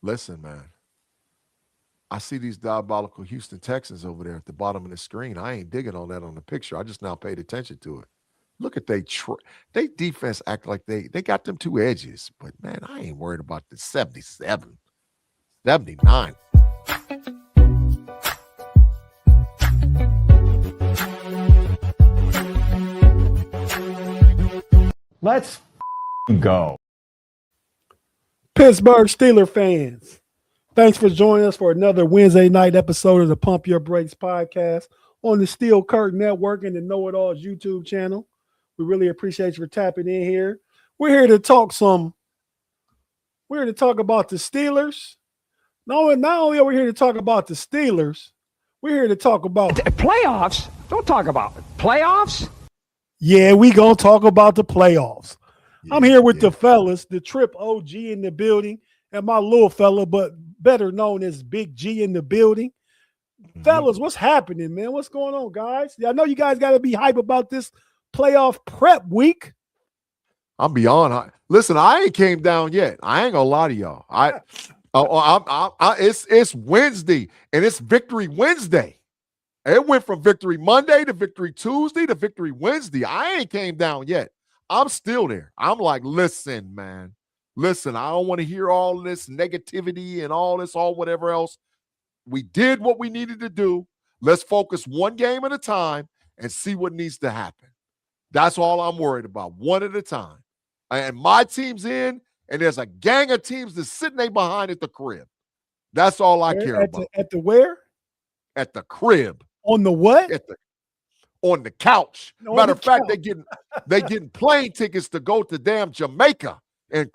Listen, man. I see these diabolical Houston Texans over there at the bottom of the screen. I ain't digging on that on the picture. I just now paid attention to it. Look at they defense act like they got them two edges, but man, I ain't worried about the 77, 79. Let's go. Pittsburgh Steelers fans, thanks for joining us for another Wednesday night episode of the Pump Your Brakes podcast on the Steel Curtain Network and the Know It All's YouTube channel. We really appreciate you for tapping in here. We're here to talk about the Steelers. Not only are we here to talk about the Steelers, we're here to talk about playoffs. Don't talk about it. Playoffs. Yeah, we gonna talk about the playoffs. I'm here with the fellas, the Trip OG in the building, and my little fella, but better known as Big G in the building. Mm-hmm. Fellas, what's happening, man? What's going on, guys? I know you guys got to be hype about this playoff prep week. I'm beyond hype. Listen, I ain't came down yet. I ain't gonna lie to y'all. It's Wednesday, and it's Victory Wednesday. It went from Victory Monday to Victory Tuesday to Victory Wednesday. I ain't came down yet. I'm still there. I'm like, listen, man. Listen, I don't want to hear all this negativity and all whatever else. We did what we needed to do. Let's focus one game at a time and see what needs to happen. That's all I'm worried about, one at a time. And my team's in, and there's a gang of teams that's sitting there behind at the crib. That's all I care about. At the where? At the crib. On the what? On the couch. Matter of fact, they getting plane tickets to go to damn Jamaica and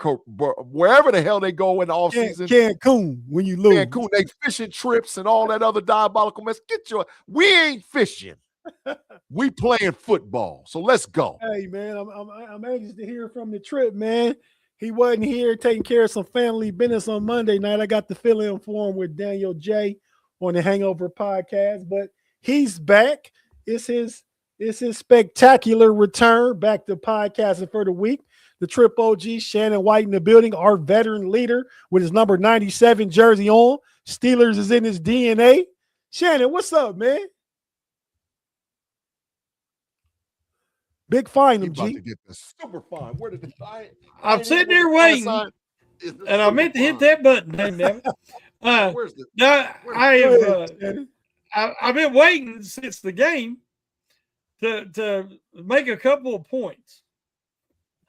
wherever the hell they go in the off season. Cancun when you lose. Cancun, they fishing trips and all that other diabolical mess. We ain't fishing. We playing football. So let's go. Hey man, I'm anxious to hear from the Trip, man. He wasn't here taking care of some family business on Monday night. I got to fill in for him with Daniel J on the Hangover podcast, but he's back. It's his spectacular return back to podcasting for the week. The Trip OG, Shannon White in the building, our veteran leader with his number 97 jersey on. Steelers is in his DNA. Shannon, what's up, man? Big fine, about G. to get the super fine. Where did I'm sitting there waiting, and I meant to hit that button. Where's the? I've been waiting since the game to make a couple of points.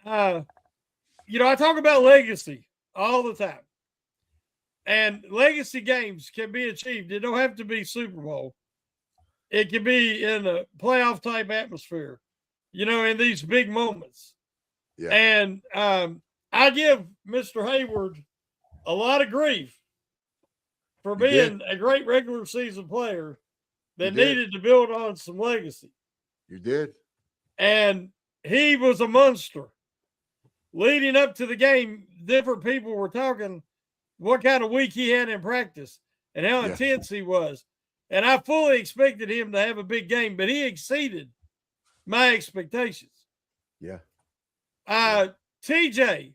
I talk about legacy all the time, and legacy games can be achieved. It don't have to be Super Bowl. It can be in a playoff type atmosphere, in these big moments. Yeah. And I give Mr. Hayward a lot of grief for being a great regular season player that needed to build on some legacy. You did. And he was a monster. Leading up to the game, different people were talking what kind of week he had in practice and how intense he was. And I fully expected him to have a big game, but he exceeded my expectations. Yeah. TJ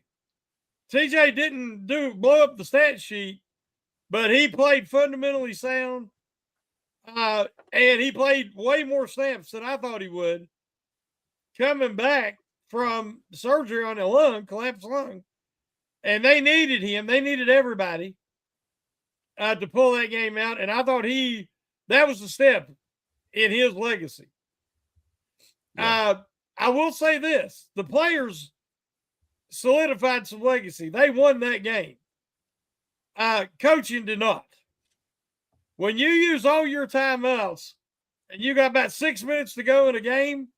didn't blow up the stat sheet, but he played fundamentally sound, and he played way more snaps than I thought he would. Coming back from surgery on a collapsed lung, and they needed him. They needed everybody to pull that game out, and I thought that was a step in his legacy. Yeah. I will say this: the players solidified some legacy. They won that game. Coaching did not. When you use all your timeouts and you got about 6 minutes to go in a game,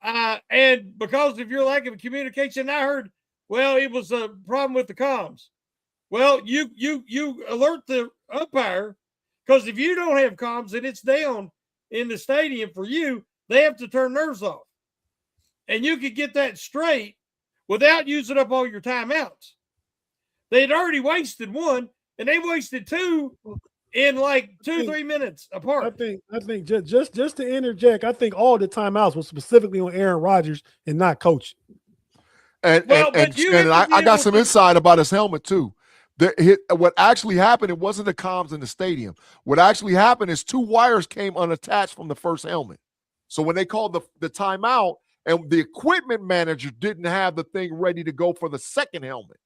and because of your lack of communication, I heard, well, it was a problem with the comms. Well, you alert the umpire, because if you don't have comms and it's down in the stadium for you, they have to turn theirs off. And you could get that straight without using up all your timeouts. They had already wasted one, and they wasted two in like 2-3 minutes apart. I think just to interject, I think all the timeouts was specifically on Aaron Rodgers and not coaching. And I got some insight about his helmet too, What actually happened, it wasn't the comms in the stadium. What actually happened is 2 wires came unattached from the first helmet. So when they called the timeout, and the equipment manager didn't have the thing ready to go for the second helmet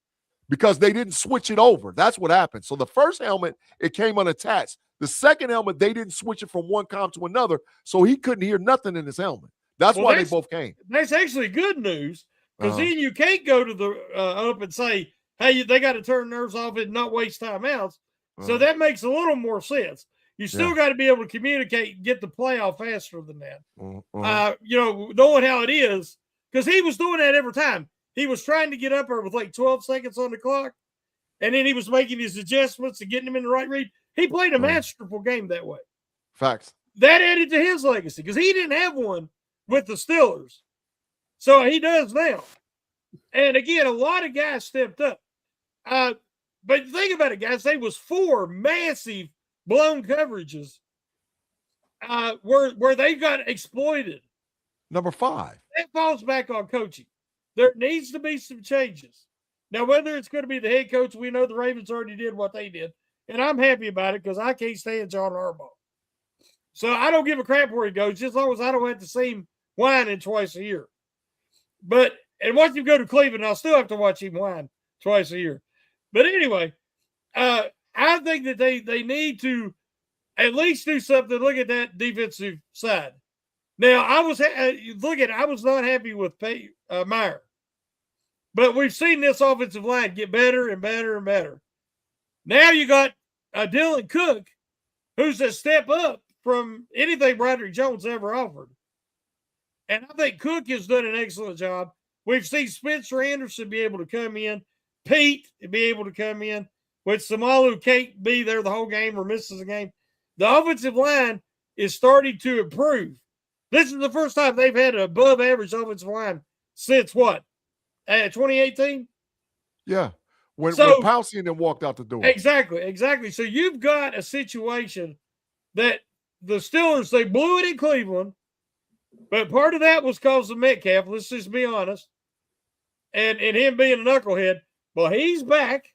because they didn't switch it over. That's what happened. So the first helmet, it came unattached. The second helmet, they didn't switch it from one comm to another, so he couldn't hear nothing in his helmet. That's why they both came. That's actually good news, because then you can't go to the up and say, hey, they got to turn nerves off and not waste timeouts. So that makes a little more sense. You still got to be able to communicate and get the play off faster than that. Knowing how it is, because he was doing that every time. He was trying to get up there with like 12 seconds on the clock, and then he was making his adjustments and getting him in the right read. He played a masterful game that way. Facts. That added to his legacy, because he didn't have one with the Steelers. So he does now. And again, a lot of guys stepped up. But think about it, guys. They was 4 massive blown coverages where they got exploited. Number 5. That falls back on coaching. There needs to be some changes. Now, whether it's going to be the head coach, we know the Ravens already did what they did. And I'm happy about it, because I can't stand John Harbaugh. So I don't give a crap where he goes, just as long as I don't have to see him whining twice a year. And once you go to Cleveland, I'll still have to watch him whine twice a year. But anyway, I think that they need to at least do something. Look at that defensive side. Now, I was not happy with Meyer, but we've seen this offensive line get better and better and better. Now you got Dylan Cook, who's a step up from anything Broderick Jones ever offered. And I think Cook has done an excellent job. We've seen Spencer Anderson be able to come in, Pete be able to come in, with Samalu can't be there the whole game or misses a game. The offensive line is starting to improve. This is the first time they've had an above-average offensive line since what? 2018? Yeah. When Pouncey and them walked out the door. Exactly. So you've got a situation that the Steelers, they blew it in Cleveland, but part of that was because of Metcalf, let's just be honest, and him being a knucklehead. Well, he's back,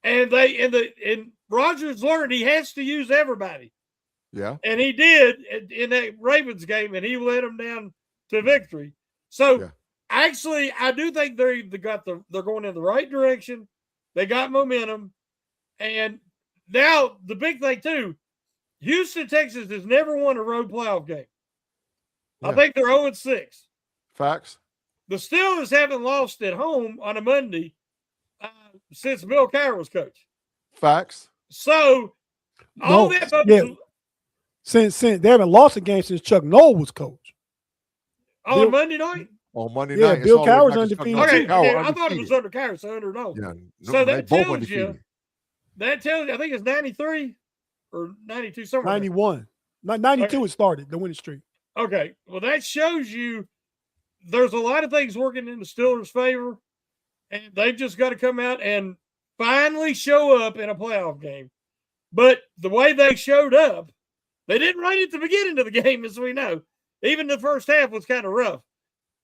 and Rodgers learned he has to use everybody. Yeah. And he did in that Ravens game, and he led them down to victory. So actually, I do think they're going in the right direction. They got momentum. And now the big thing too, Houston, Texas has never won a road playoff game. I think they're 0-6. Facts. The Steelers haven't lost at home on a Monday since Bill Cowher was coach. Facts. So since they haven't lost a game since Chuck Noll was coach. On Monday night? On Monday night. Bill Cowher's undefeated. Okay, I thought it was under Cowher, so under Noll. Yeah, so that tells you, I think it's 93 or 92, somewhere. 91. 92 it started, the winning streak. Okay, well, that shows you there's a lot of things working in the Steelers' favor, and they've just got to come out and finally show up in a playoff game. But the way they showed up, they didn't right at the beginning of the game, as we know. Even the first half was kind of rough.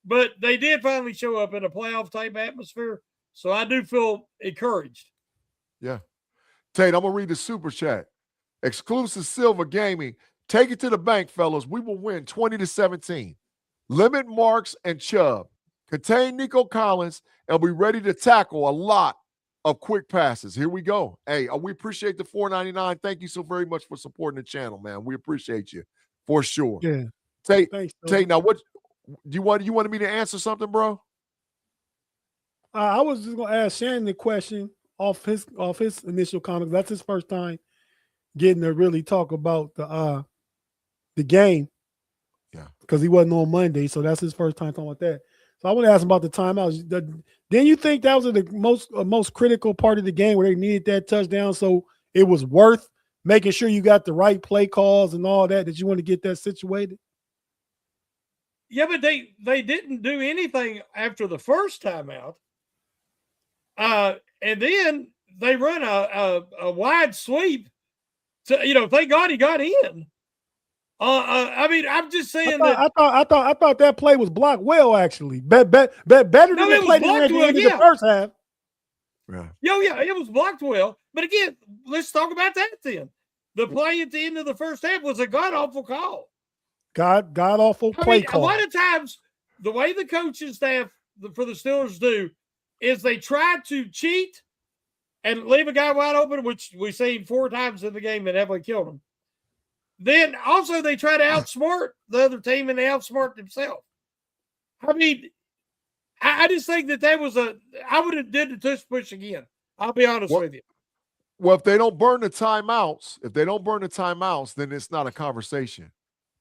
But they did finally show up in a playoff-type atmosphere, so I do feel encouraged. Yeah. Tate, I'm going to read the super chat. Exclusive Silver Gaming. Take it to the bank, fellas. We will win 20-17. Limit Marks and Chubb. Contain Nico Collins, and be ready to tackle a lot of quick passes. Here we go. Hey, we appreciate the $4.99. Thank you so very much for supporting the channel, man. We appreciate you for sure. Yeah. Tate, thanks, Tate, now what you wanted me to answer something, bro? I was just gonna ask Shannon the question off his initial comments. That's his first time getting to really talk about the game. Yeah. Because he wasn't on Monday, so that's his first time talking about that. So I want to ask him about the timeouts. Didn't you think that was the most critical part of the game where they needed that touchdown? So it was worth making sure you got the right play calls and all that you want to get that situated? Yeah, but they didn't do anything after the first timeout. And then they run a wide sweep. So, thank God he got in. I mean, I'm just saying I thought that play was blocked well, actually. Better than the play that ran at the end of the first half. Yeah. Yeah, it was blocked well. But again, let's talk about that then. The play at the end of the first half was a god-awful call. God awful play call. A lot of times, the way the coaching staff for the Steelers do is they try to cheat and leave a guy wide open, which we've seen 4 times in the game that heavily killed him. Then also they try to outsmart the other team and they outsmart themselves. I mean, I just think that was I would have did the tush push again. I'll be honest with you. Well, if they don't burn the timeouts, then it's not a conversation.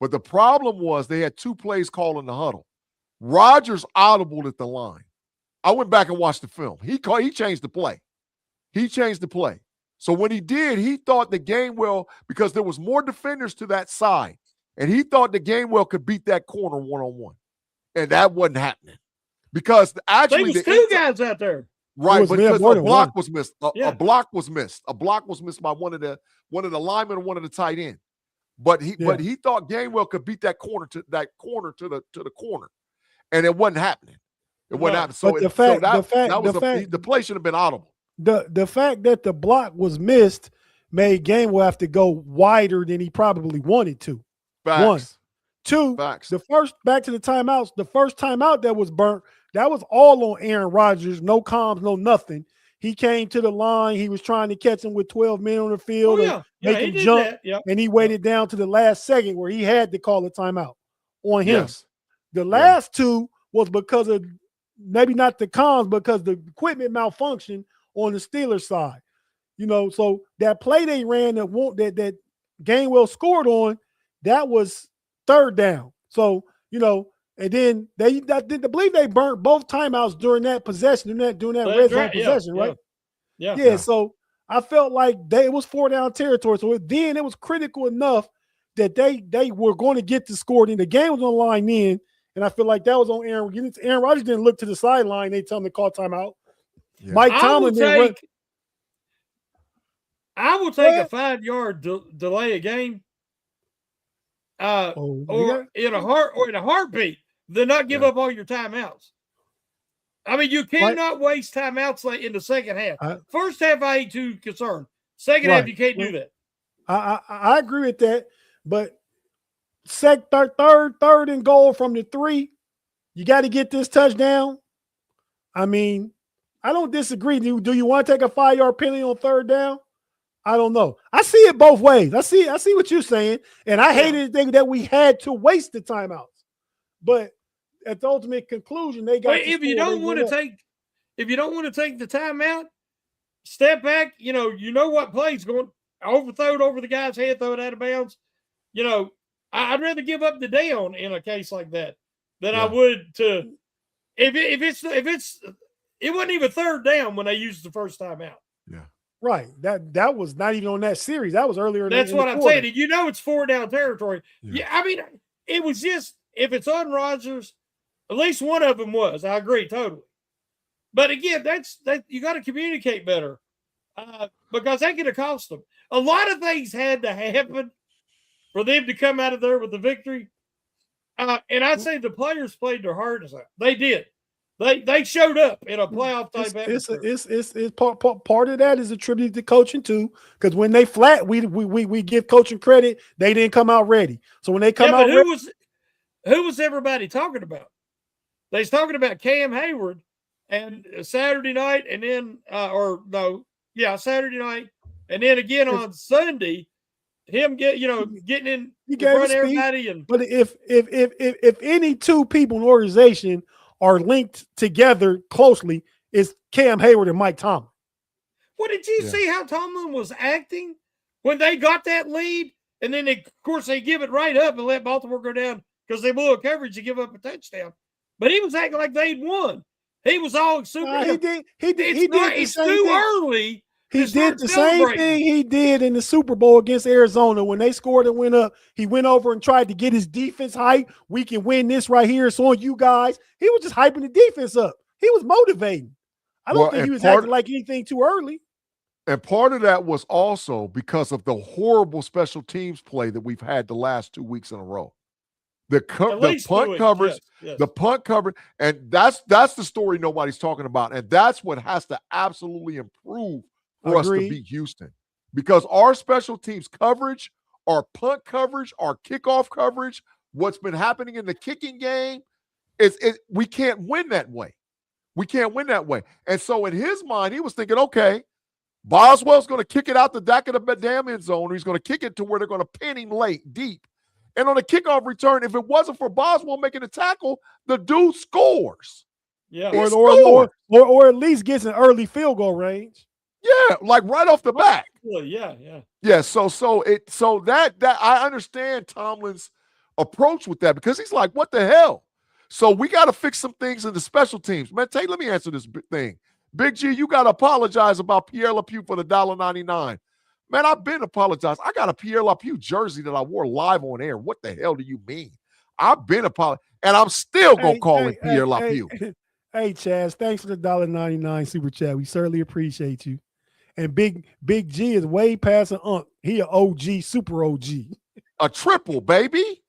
But the problem was they had 2 plays called in the huddle. Rodgers audibled at the line. I went back and watched the film. He changed the play. So when he did, he thought the Gainwell, because there was more defenders to that side, and he thought the Gainwell could beat that corner one-on-one. And that wasn't happening. Because actually there was 2 guys out there. Right, but because a block was missed. Yeah. A block was missed. A block was missed by one of the linemen and one of the tight end. But he thought Gainwell could beat that corner to the corner. And it wasn't happening. It wasn't happening. So the play should have been audible. The fact that the block was missed made Gainwell have to go wider than he probably wanted to. Facts. 1. 2, Facts. back to the timeouts, the first timeout that was burnt, that was all on Aaron Rodgers, no comms, no nothing. He came to the line. He was trying to catch him with 12 men on the field make him jump, and he waited down to the last second where he had to call a timeout on him. Yes. The last 2 was because of maybe not the comms, because the equipment malfunctioned on the Steelers side. So that play they ran that Gainwell scored on, that was 3rd down. So, and then I believe they burnt both timeouts during that possession, during that red zone possession, right? Yeah. So I felt like it was 4 down territory. So then it was critical enough that they were going to get the score. And the game was on the line then, and I feel like that was on Aaron. Aaron Rodgers didn't look to the sideline. They tell him to call timeout. Yeah. Mike Tomlin I will take a 5-yard delay a game, or in a heartbeat. Then not give up all your timeouts. I mean, you cannot waste timeouts in the second half. First half, I ain't too concerned. Second half, you can't do that. I agree with that, but third and goal from the 3, you got to get this touchdown. I mean, I don't disagree. Do you want to take a 5-yard penalty on 3rd down? I don't know. I see it both ways. I see what you're saying, and I hated that we had to waste the timeouts. But at the ultimate conclusion, they got. If you don't want to take the timeout, step back. You know what play's going overthrow it over the guy's head, throw it out of bounds. I'd rather give up the down in a case like that than I would to if it wasn't even 3rd down when they used the first timeout. Yeah. Right. That was not even on that series. That was earlier. That's what I'm saying. It's 4 down territory. Yeah. I mean, it was just, if it's on Rodgers, at least one of them was. I agree totally. But again, that you got to communicate better because that could have cost them. A lot of things had to happen for them to come out of there with the victory. And I'd say the players played their hardest. They did. They showed up in a playoff type atmosphere. It's part of that is attributed to coaching too, because when they flat, we give coaching credit. They didn't come out ready. So when they come out, who was everybody talking about? They was talking about Cam Hayward and Saturday night, and then Saturday night, and then again on Sunday, him getting in front of everybody. But if any 2 people in the organization are linked together closely, is Cam Hayward and Mike Tomlin. Well, did you see how Tomlin was acting when they got that lead? And then, of course, they give it right up and let Baltimore go down because they blew a coverage to give up a touchdown. But he was acting like they'd won. He was all super. It's too early. He did the same thing he did in the Super Bowl against Arizona when they scored and went up. He went over and tried to get his defense hype. We can win this right here. It's on you guys. He was just hyping the defense up. He was motivating. I don't think he was acting like anything too early. And part of that was also because of the horrible special teams play that we've had the last 2 weeks in a row. The At the least punt do it. coverage, Yes. the punt coverage, and that's the story nobody's talking about, and that's what has to absolutely improve for us to Agreed. beat Houston, because our special teams coverage, our punt coverage, our kickoff coverage, what's been happening in the kicking game, we can't win that way. We can't win that way, and so in his mind, he was thinking, okay, Boswell's going to kick it out the back of the damn end zone. Or he's going to kick it to where they're going to pin him late, deep. And on a kickoff return, if it wasn't for Boswell making the tackle, the dude scores. Yeah. Or at least gets an early field goal range. Yeah, like right off the bat. Yeah. Yeah, so that I understand Tomlin's approach with that, because he's like, what the hell? So we got to fix some things in the special teams. Man, Tate, let me answer this thing. Big G, you got to apologize about Pierre LePew for the $1.99. Man, I've been apologized. I got a Pierre LePew jersey that I wore live on air. What the hell do you mean? I've been apologized, and I'm still going to call him Pierre LePew. Hey, Chaz, thanks for the $1.99 super chat. We certainly appreciate you. And Big G is way past an unk. He an OG, super OG. A triple, baby.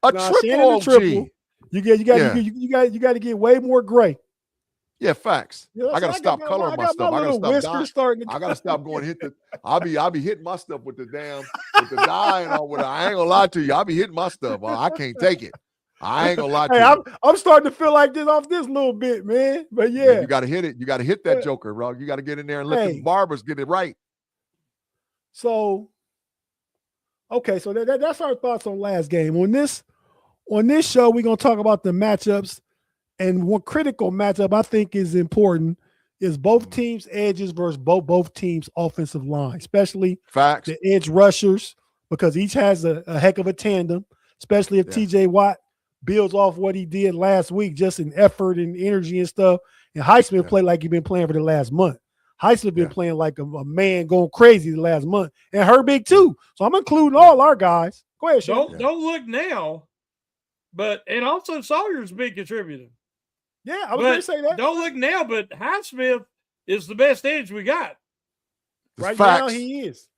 Triple OG. Triple. You got to get way more gray. Yeah, facts. Yeah, I gotta stop coloring my stuff. I gotta stop going hit the. I'll be hitting my stuff with the dye and all. I ain't gonna lie to you. I'll be hitting my stuff. I can't take it. I ain't gonna lie to you. I'm starting to feel like this off this little bit, man. But yeah, you gotta hit it. You gotta hit that joker, bro. You gotta get in there and let the barbers get it right. So, okay, so that's our thoughts on last game. On this show, we're gonna talk about the matchups. And one critical matchup I think is important is both teams' edges versus both teams' offensive line, especially facts. The edge rushers, because each has a heck of a tandem, especially if TJ Watt builds off what he did last week, just in effort and energy and stuff. And Highsmith played like he's been playing for the last month. Highsmith been playing like a man going crazy the last month, and Herbig too. So I'm including all our guys. Go ahead, Sean. Don't look now, and also Sawyer's a big contributor. Yeah, I was going to say that. Don't look now, but Highsmith is the best edge we got. Right now, he is.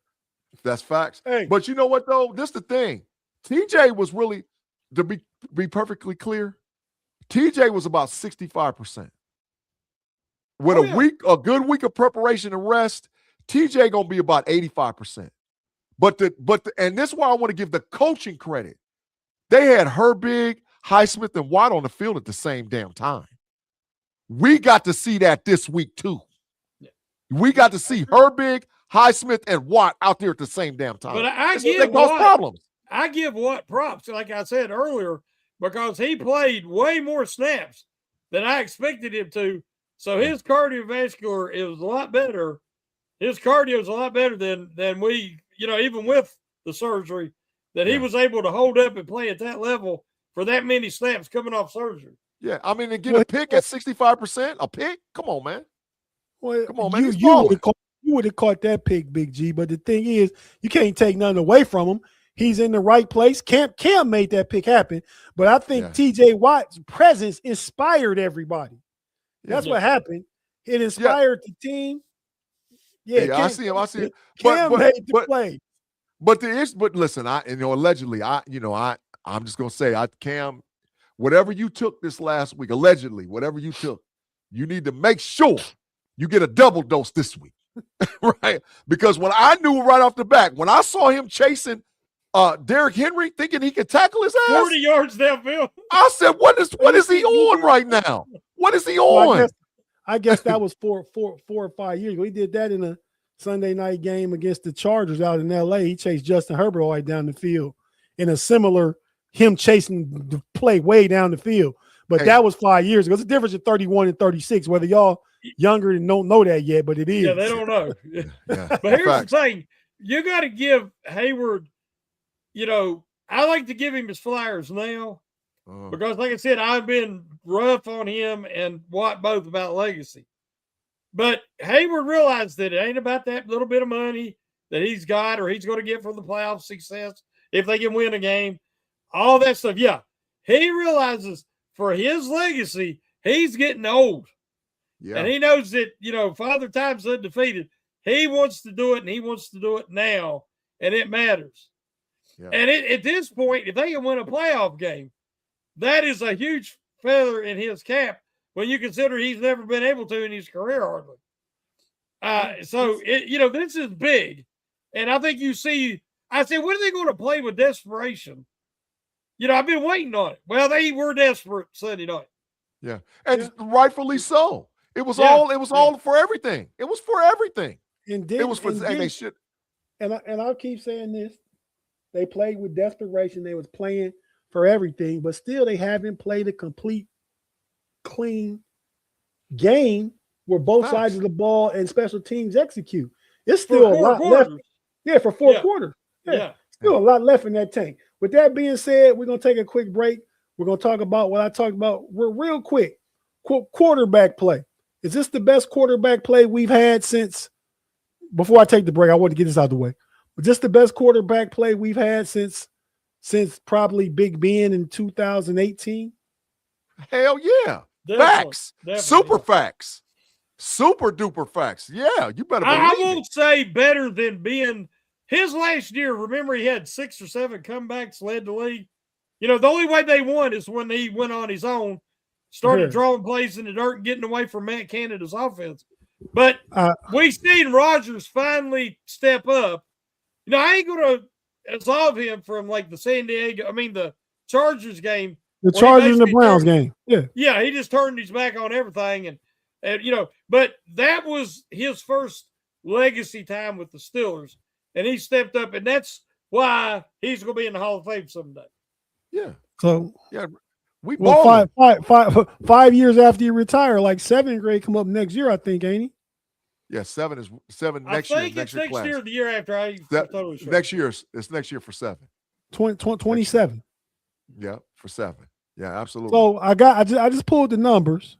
That's facts. Hey. But you know what, though? This is the thing. TJ was really, to be perfectly clear, TJ was about 65%. With a good week of preparation and rest, TJ going to be about 85%. And this is why I want to give the coaching credit. They had Herbig, Highsmith, and Watt on the field at the same damn time. We got to see that this week too. Yeah. We got to see Herbig, Highsmith, and Watt out there at the same damn time. But I give Watt props, like I said earlier, because he played way more snaps than I expected him to. So his cardiovascular is a lot better. His cardio is a lot better than we, even with the surgery, that he was able to hold up and play at that level for that many snaps coming off surgery. Yeah, I mean, to get a pick at 65%, a pick? Come on, man. Well, come on, man. You would have caught that pick, Big G. But the thing is, you can't take nothing away from him. He's in the right place. Cam made that pick happen. But I think TJ Watt's presence inspired everybody. That's what happened. It inspired the team. Yeah, I see him. Cam made the play. But listen, allegedly, I'm just gonna say, Cam, whatever you took this last week, allegedly, whatever you took, you need to make sure you get a double dose this week, right? Because when I knew right off the bat, when I saw him chasing Derrick Henry, thinking he could tackle his ass 40 yards downfield, I said, "What is he on right now? What is he on?" Well, I guess that was 4 or 5 years ago. He did that in a Sunday night game against the Chargers out in LA. He chased Justin Herbert all the way down the field in a similar him chasing the play way down the field. But that was 5 years ago. It's a difference in 31 and 36, whether y'all younger and don't know that yet, but it is. Yeah, they don't know. But here's the thing. You got to give Hayward, I like to give him his flowers now because, like I said, I've been rough on him and Watt both about legacy. But Hayward realized that it ain't about that little bit of money that he's got or he's going to get from the playoff success if they can win a game. All that stuff. Yeah. He realizes for his legacy, he's getting old. Yeah. And he knows that, Father Time's undefeated. He wants to do it, and he wants to do it now, and it matters. Yeah. And at this point, if they can win a playoff game, that is a huge feather in his cap when you consider he's never been able to in his career hardly. This is big. And I think I said, when are they going to play with desperation? I've been waiting on it. Well, they were desperate Sunday night. Yeah. And rightfully so. It was all for everything. It was for everything. And they should. And I'll keep saying this. They played with desperation. They was playing for everything, but still they haven't played a complete, clean game where both sides of the ball and special teams execute. It's still a lot left. Yeah, for 4 quarters. Yeah. Still a lot left in that tank. With that being said, we're going to take a quick break. We're going to talk about what I talked about real quick. Quarterback play. Is this the best quarterback play we've had since – before I take the break, I want to get this out of the way. But just the best quarterback play we've had since probably Big Ben in 2018? Hell yeah. Facts. Super facts. Super duper facts. Yeah, you better believe I won't say better than Ben. His last year, remember he had 6 or 7 comebacks, led the league. The only way they won is when he went on his own, started drawing plays in the dirt and getting away from Matt Canada's offense. But we've seen Rodgers finally step up. I ain't going to absolve him from like the Chargers game. The Chargers and the Browns game. Yeah. Yeah, he just turned his back on everything. And but that was his first legacy time with the Steelers. And he stepped up, and that's why he's going to be in the Hall of Fame someday. Yeah. So, yeah, well, 5 years after you retire, like 7th grade come up next year, I think, ain't he? Yeah, 7 next year. I think it's next year or the year after. Totally sure. Next year, it's next year for 7. 27. Yeah, for 7. Yeah, absolutely. So I just pulled the numbers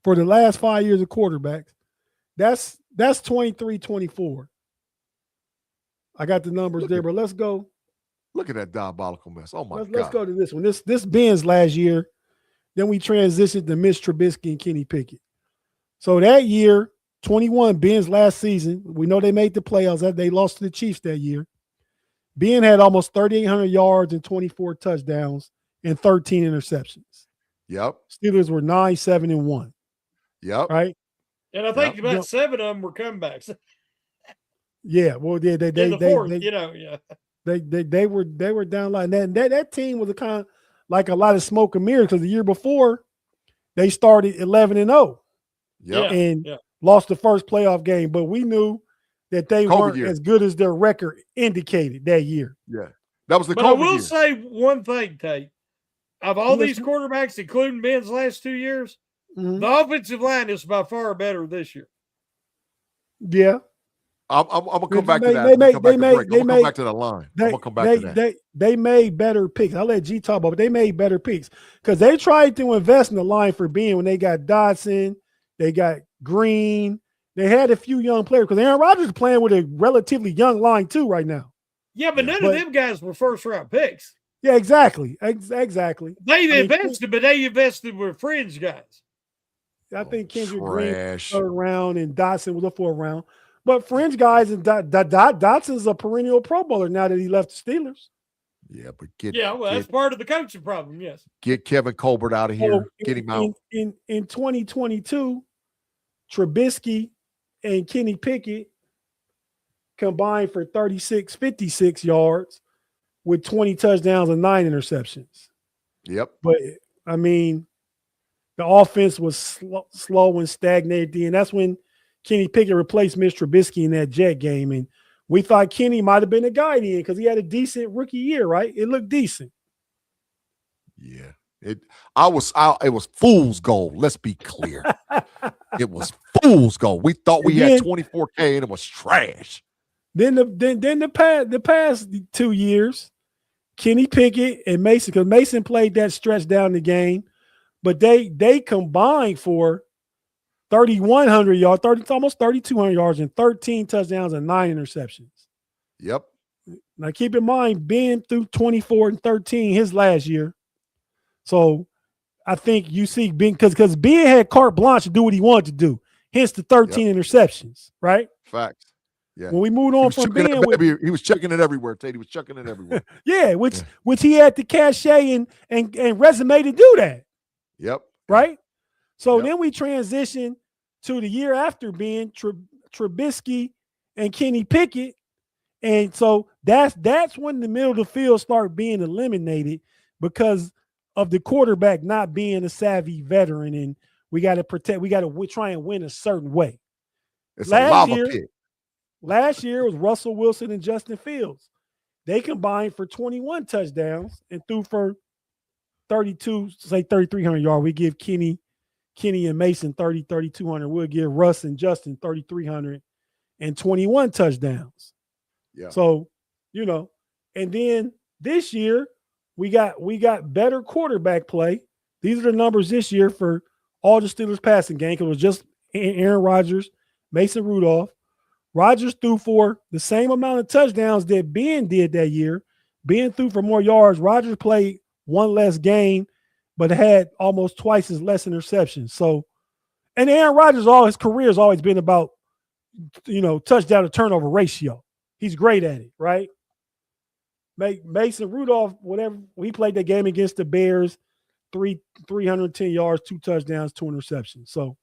for the last 5 years of quarterbacks. That's 23-24. I got the numbers there, but let's go. Look at that diabolical mess. Oh my God. Let's go to this one. This Ben's last year. Then we transitioned to Mitch Trubisky and Kenny Pickett. So that year, 21, Ben's last season, we know they made the playoffs. They lost to the Chiefs that year. Ben had almost 3,800 yards and 24 touchdowns and 13 interceptions. Yep. Steelers were 9-7-1. Yep. Right. And I think about 7 of them were comebacks. Yeah. Well, they were down like that. That team was a kind of like a lot of smoke and mirrors because the year before they started 11-0. Yeah. And lost the first playoff game, but we knew that they weren't as good as their record indicated that year. Yeah. That was the But COVID I will year. say one thing, Tate. Of all these quarterbacks, including Ben's last 2 years, the offensive line is by far better this year. Yeah. I'm gonna come back to that. I'm gonna come back to the line. I'm gonna come back to that. They made better picks. I'll let G talk about it, but they made better picks because they tried to invest in the line for Ben when they got Dodson, they got Green. They had a few young players because Aaron Rodgers is playing with a relatively young line too right now. Yeah, but none of them guys were first round picks. Yeah, exactly. Exactly. They invested, but they invested with fringe guys. I think Kendrick Green was 3rd round and Dodson was the 4th round. But fringe guys and Dotson's a perennial Pro Bowler now that he left the Steelers. Yeah, but that's part of the coaching problem. Yes, get Kevin Colbert out of here. Get him out. In 2022, Trubisky and Kenny Pickett combined for 56 yards with 20 touchdowns and 9 interceptions. Yep. But I mean, the offense was slow and stagnated, and that's when Kenny Pickett replaced Mitch Trubisky in that Jet game. And we thought Kenny might have been a guy then because he had a decent rookie year, right? It looked decent. Yeah. It was fool's gold. Let's be clear. It was fool's gold. We thought we had 24K and it was trash. Then the past 2 years, Kenny Pickett and Mason, because Mason played that stretch down the game, but they combined for 3,100 yards, almost 3,200 yards, and 13 touchdowns and 9 interceptions. Yep. Now keep in mind, Ben threw 24 and 13 his last year. So I think you see Ben because Ben had carte blanche to do what he wanted to do. Hence the 13 interceptions, right? Facts. Yeah. When we moved He on was from chucking being that with, baby, he was chucking it everywhere, Tate. He was chucking it everywhere. yeah, which he had the cachet and resume to do that, Yep. right? So Yep. then we transition to the year after being Trubisky and Kenny Pickett, and so that's when the middle of the field start being eliminated because of the quarterback not being a savvy veteran, and we got to protect. We got to try and win a certain way. It's a lava pit. Last year was Russell Wilson and Justin Fields. They combined for 21 touchdowns and threw for 32, say 3,300 yards. We give Kenny and Mason 3,200. We'll give Russ and Justin 3,300 and 21 touchdowns. Yeah. So, and then this year we got better quarterback play. These are the numbers this year for all the Steelers passing game. It was just Aaron Rodgers, Mason Rudolph. Rodgers threw for the same amount of touchdowns that Ben did that year. Ben threw for more yards. Rodgers played one less game, but had almost twice as less interceptions. So, and Aaron Rodgers, all his career has always been about, touchdown to turnover ratio. He's great at it, right? Mason Rudolph, whatever, he played that game against the Bears, 310 yards, 2 touchdowns, 2 interceptions. So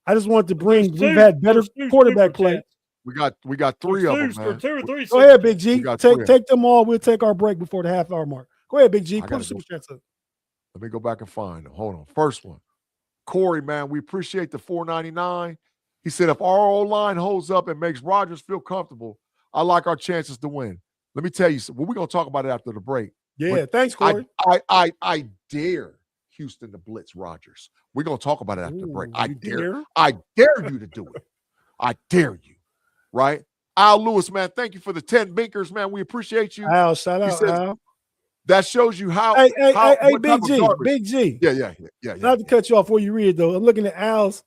I just wanted to bring, we've had better quarterback play. We got 3 of them, man. 2 or 3. Go ahead, Big G. Take them all. We'll take our break before the half-hour mark. Go ahead, Big G. Put the super chats up. Let me go back and find them. Hold on. First one. Corey, man, we appreciate the $4.99. He said, if our O-line holds up and makes Rodgers feel comfortable, I like our chances to win. Let me tell you something. We're going to talk about it after the break. Yeah, thanks, Corey. I dare Houston to blitz Rodgers. We're going to talk about it after the break. I dare you to do it. I dare you. Right? Al Lewis, man, thank you for the 10 binkers, man. We appreciate you. Al, shout out, Al. That shows you how. Hey, Big G, Big G. Yeah. Not to cut you off before you read it, though. I'm looking at Al's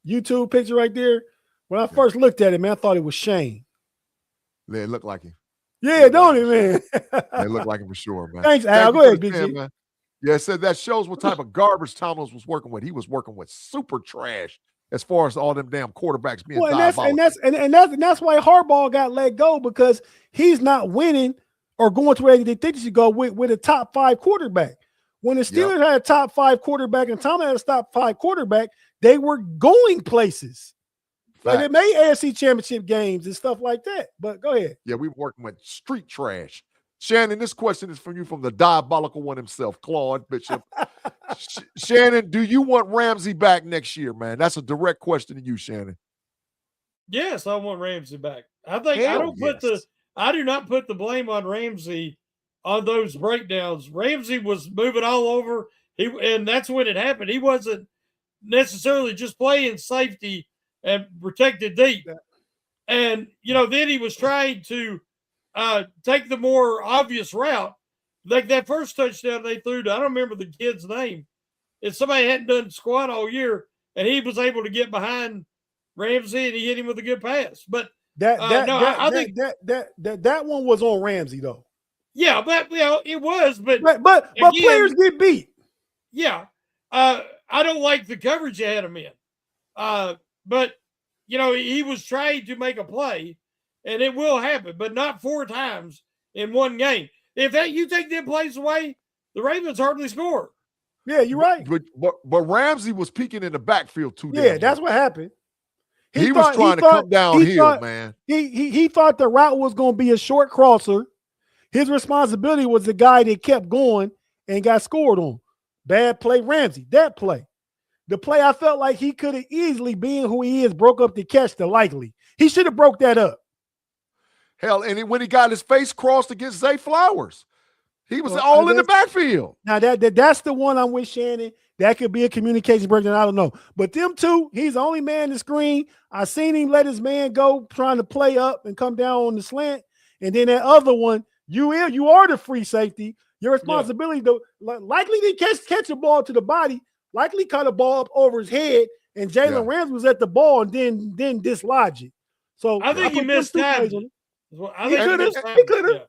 YouTube picture right there. When I first looked at it, man, I thought it was Shane. It looked like him. Yeah, don't it, man? It looked like him for sure, man. Thanks, Al. Go ahead, Big G. Man. Yeah, it said that shows what type of garbage Thomas was working with. He was working with super trash. As far as all them damn quarterbacks being diabolical. And that's why Harbaugh got let go, because he's not winning or going to where they think he should go with a top 5 quarterback. When the Steelers had a top 5 quarterback and Tom had a top 5 quarterback, they were going places. Like they made AFC championship games and stuff like that. But go ahead. Yeah, we were working with street trash. Shannon, this question is from you, from the diabolical one himself, Claude Bishop. Shannon, do you want Ramsey back next year, man? That's a direct question to you, Shannon. Yes, I want Ramsey back. I think I do not put the blame on Ramsey on those breakdowns. Ramsey was moving all over. And that's when it happened. He wasn't necessarily just playing safety and protected deep. And then he was trying to take the more obvious route. Like that first touchdown they threw to, I don't remember the kid's name. If somebody hadn't done squat all year, and he was able to get behind Ramsey and he hit him with a good pass. But I think that one was on Ramsey though. Yeah, but it was. But again, players get beat. Yeah, I don't like the coverage you had him in. But he was trying to make a play, and it will happen, but not 4 times in one game. If you take them plays away, the Ravens hardly score. Yeah, you're right. But Ramsey was peeking in the backfield too. Yeah, that's what happened. He was trying to come downhill, man. He thought the route was going to be a short crosser. His responsibility was the guy that kept going and got scored on. Bad play, Ramsey. That play. The play I felt like he could have easily, being who he is, broke up the catch to Likely. He should have broke that up. Hell, and when he got his face crossed against Zay Flowers, he was all in the backfield. Now that's the one I'm with Shannon. That could be a communication breakdown. I don't know. But them two, he's the only man in the screen. I seen him let his man go trying to play up and come down on the slant. And then that other one, you are the free safety. Your responsibility, though, Likely didn't catch a ball to the body. Likely cut a ball up over his head, and Jalen Ramsey was at the ball and then dislodge it. So I think he missed time. He could have.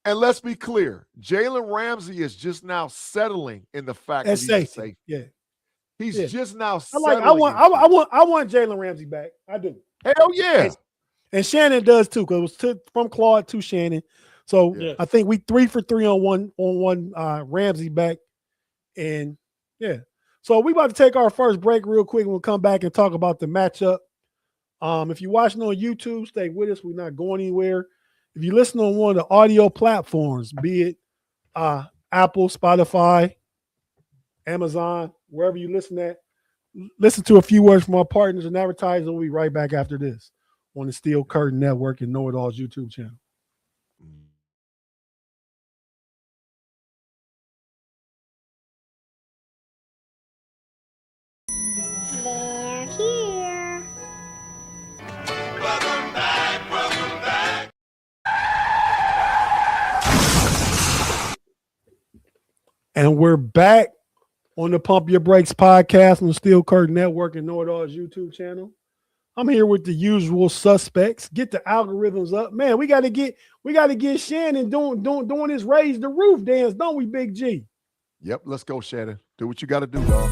And let's be clear, Jalen Ramsey is just now settling in the fact that he's safe. Yeah, he's just now settling. I want Jalen Ramsey back. I do. Hell yeah. And Shannon does too, because it was from Claude to Shannon. So Yeah. I think we 3 for 3 on one Ramsey back. And yeah. So we about to take our first break real quick, and we'll come back and talk about the matchup. If you're watching on YouTube, stay with us. We're not going anywhere. If you listen on one of the audio platforms, be it Apple, Spotify, Amazon, wherever you listen at, listen to a few words from our partners and advertisers. We'll be right back after this on the Steel Curtain Network and Know It All's YouTube channel. They're here. Welcome back, welcome back. And we're back on the Pump Your Brakes podcast on the Steel Curtain Network and Know It All's YouTube channel. I'm here with the usual suspects. Get the algorithms up, man. We got to get Shannon doing his raise the roof dance, don't we, Big G? Yep, let's go, Shannon. Do what you got to do, dog.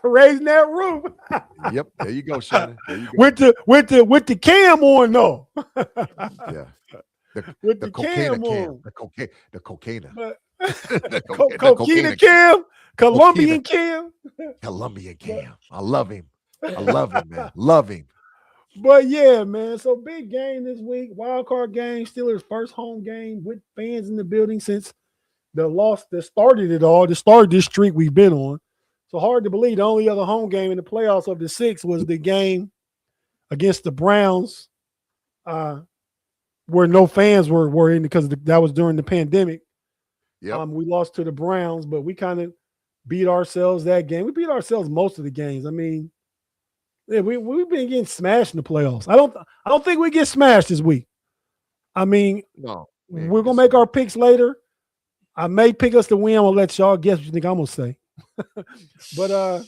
Raising that roof. Yep, there you go, Shannon. There you go. With the cam on though. Yeah. With the the cocaine cam on. The cocaine. But- The Coquina Cam, Colombian Cam. Colombian Cam. I love him. I love him, man. Love him. But yeah, man. So big game this week. Wild card game. Steelers' first home game with fans in the building since the loss that started it all. To start this streak we've been on. So hard to believe the only other home game in the playoffs of the 6 was the game against the Browns, where no fans were in because that was during the pandemic. Yep. We lost to the Browns, but we kind of beat ourselves that game. We beat ourselves most of the games. I mean, yeah, we've been getting smashed in the playoffs. I don't think we get smashed this week. I mean, No, we're gonna make our picks later. I may pick us to win. I'm gonna let y'all guess what you think I'm gonna say. But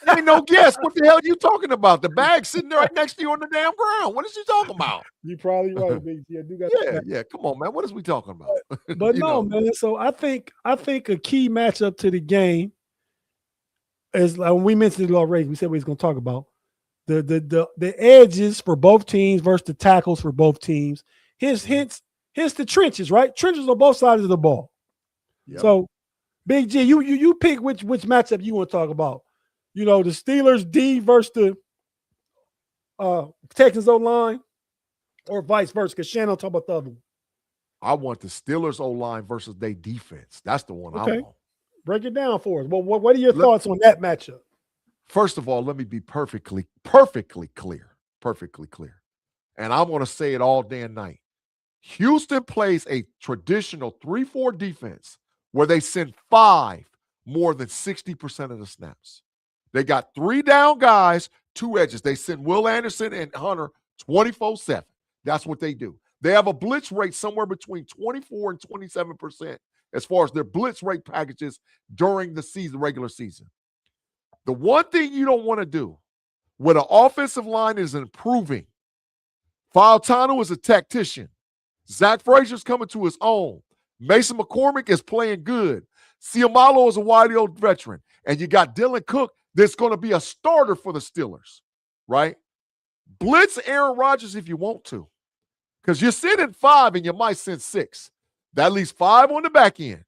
ain't no guess. What the hell are you talking about? The bag's sitting there right next to you on the damn ground. What is you talking about? you're probably right, Big G. I do got Yeah. Come on, man. What is we talking about? But You no, know. man. So I think a key matchup to the game is like we mentioned it already. We said we was going to talk about the edges for both teams versus the tackles for both teams. Hence the trenches, right? Trenches on both sides of the ball. Yep. So, Big G, you pick which matchup you want to talk about. You know, the Steelers D versus the Texans O line, or vice versa. Because Shannon will talk about the other one. I want the Steelers O-line versus their defense. That's the one Okay. I want. Break it down for us. Well, what are your thoughts on that matchup? First of all, let me be perfectly clear. Perfectly clear. And I want to say it all day and night. Houston plays a traditional 3-4 defense where they send 5 more than 60% of the snaps. They got 3 down guys, 2 edges. They send Will Anderson and Hunter 24/7. That's what they do. They have a blitz rate somewhere between 24 and 27% as far as their blitz rate packages during the season, regular season. The one thing you don't want to do when an offensive line is improving, Fautano is a tactician. Zach Frazier's coming to his own. Mason McCormick is playing good. Ciamalo is a wide-old veteran. And you got Dylan Cook that's going to be a starter for the Steelers, right? Blitz Aaron Rodgers if you want to. Because you're sending 5 and you might send 6. That leaves 5 on the back end.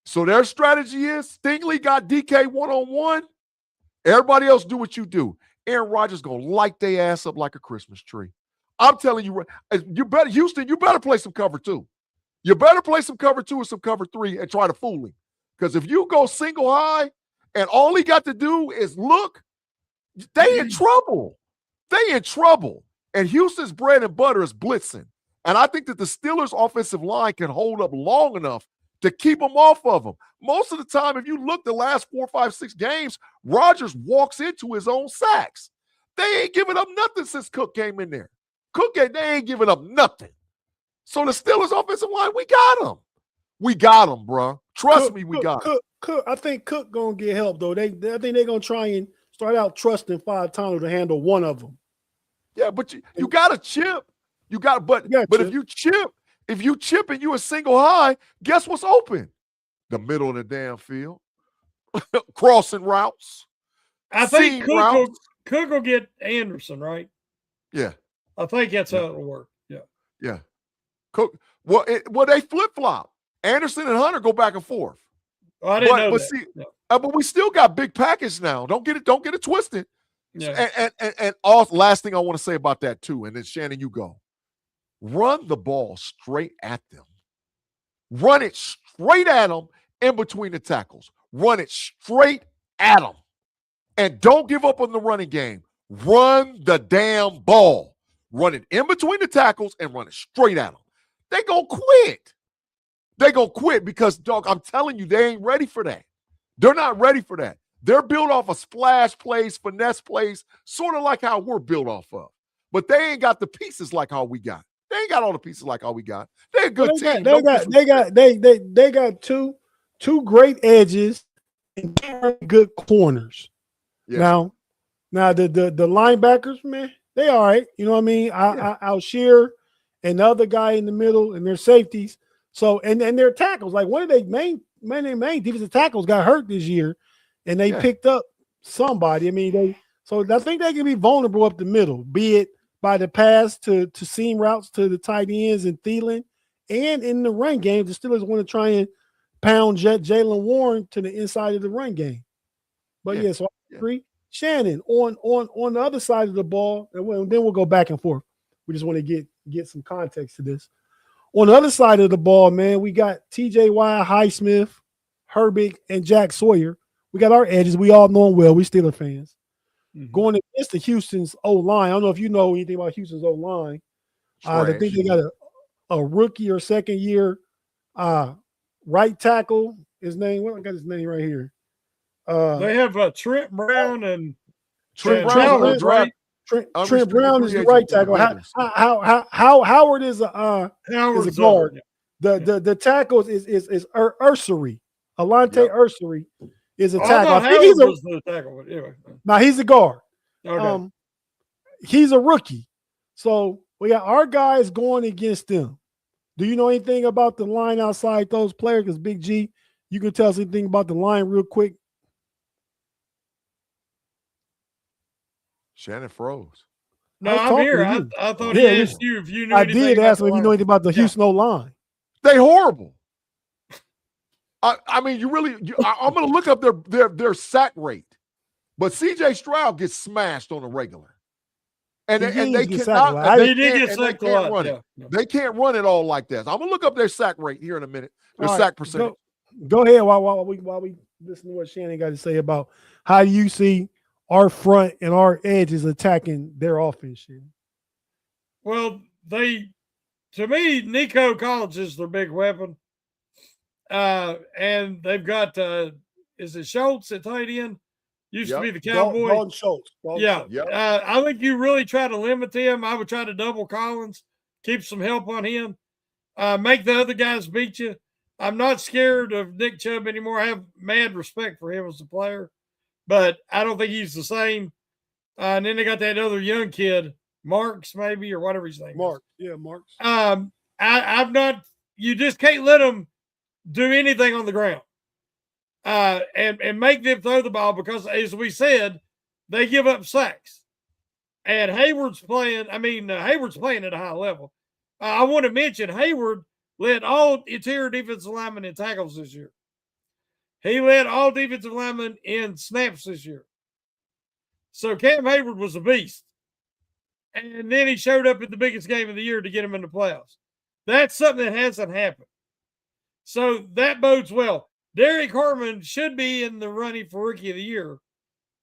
So their strategy is Stingley got DK one-on-one. Everybody else do what you do. Aaron Rodgers going to light their ass up like a Christmas tree. I'm telling you, Houston, you better play some cover 2. You better play some cover 2 or some cover 3 and try to fool him. Because if you go single high and all he got to do is look, they in trouble. They in trouble. And Houston's bread and butter is blitzing. And I think that the Steelers' offensive line can hold up long enough to keep them off of them. Most of the time, if you look the last 4, 5, 6 games, Rodgers walks into his own sacks. They ain't giving up nothing since Cook came in there. They ain't giving up nothing. So the Steelers' offensive line, we got them. We got them, bro. Trust me, we got them. I think Cook going to get help, though. I think they're going to try and start out trusting Fautano to handle one of them. Yeah, but you got to chip. But if you chip and you a single high, guess what's open? The middle of the damn field. Crossing routes. I think seam routes. Cook will get Anderson, right? Yeah, I think that's how it'll work. Yeah. yeah. Cook. Well, they flip flop. Anderson and Hunter go back and forth. Oh, I didn't know But that. see, Yeah. but we still got big package now. Don't get it twisted. Yeah. And also, last thing I want to say about that too, and then Shannon, you go. Run the ball straight at them. Run it straight at them in between the tackles. Run it straight at them. And don't give up on the running game. Run the damn ball. Run it in between the tackles and run it straight at them. They gonna quit. They gonna quit because, dog, I'm telling you, they ain't ready for that. They're not ready for that. They're built off of splash plays, finesse plays, sort of like how we're built off of. But they ain't got the pieces like how we got. They ain't got all the pieces like how we got. They're a good team. They got two great edges and two good corners. Yeah. Now the linebackers, man, they all right. You know what I mean? Alshear and the other guy in the middle and their safeties. So and their tackles, like one of their main defensive tackles got hurt this year, and they picked up somebody. I mean, I think they can be vulnerable up the middle, be it by the pass to seam routes to the tight ends and Thielen, and in the run game, the Steelers want to try and pound Jalen Warren to the inside of the run game. But so I agree. Shannon, on the other side of the ball, and then we'll go back and forth. We just want to get some context to this. On the other side of the ball, man, we got TJ Watt, Highsmith, Herbig, and Jack Sawyer. We got our edges. We all know them well. We Steeler fans. Mm-hmm. Going against the Houston's O-line. I don't know if you know anything about Houston's O-line. I think they got a rookie or second year right tackle. His name, I got his name right here. They have Trent Brown and Trent Brown, right? Trent Brown is the right tackle. Howard is a guard. The tackle is Ursery. Alante Ursery is a tackle. I think he's the tackle. Anyway. Now he's a guard. Okay. He's a rookie. So we got our guys going against them. Do you know anything about the line outside those players? Because Big G, you can tell us anything about the line real quick. Shannon froze. No, I'm here. I thought he asked you if you knew anything. I did ask him if you know anything about the Houston O-line. They horrible. I mean, I'm going to look up their sack rate. But C.J. Stroud gets smashed on a regular. And they cannot. They did get sacked a lot. They can't run it all like that. I'm going to look up their sack rate here in a minute. Their sack percentage. Go ahead while we listen to what Shannon got to say about how you see our front and our edges attacking their offense. Well, to me, Nico Collins is their big weapon. And they've got, is it Schultz at tight end? Used to be the Cowboy. Dalton Schultz. I think you really try to limit them. I would try to double Collins, keep some help on him, make the other guys beat you. I'm not scared of Nick Chubb anymore. I have mad respect for him as a player, but I don't think he's the same. And then they got that other young kid, Marks maybe, or whatever his name is. Marks. I'm not – you just can't let them do anything on the ground and make them throw the ball because, as we said, they give up sacks. And Hayward's playing at a high level. I want to mention Hayward led all interior defensive linemen in tackles this year. He led all defensive linemen in snaps this year. So Cam Hayward was a beast. And then he showed up in the biggest game of the year to get him in the playoffs. That's something that hasn't happened. So that bodes well. Derek Harmon should be in the running for Rookie of the Year,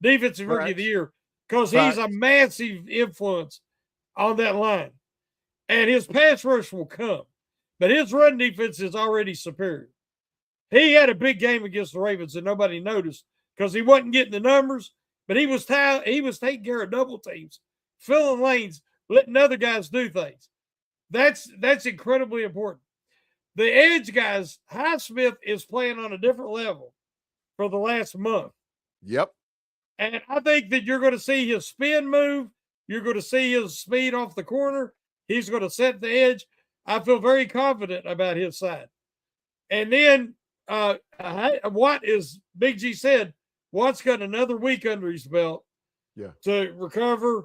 Defensive Rookie of the Year, because he's a massive influence on that line. And his pass rush will come. But his run defense is already superior. He had a big game against the Ravens that nobody noticed because he wasn't getting the numbers, but he was taking care of double teams, filling lanes, letting other guys do things. That's incredibly important. The edge guys, Highsmith is playing on a different level for the last month. Yep. And I think that you're going to see his spin move. You're going to see his speed off the corner. He's going to set the edge. I feel very confident about his side. And then what is Big G said, Watt's got another week under his belt Yeah. to recover,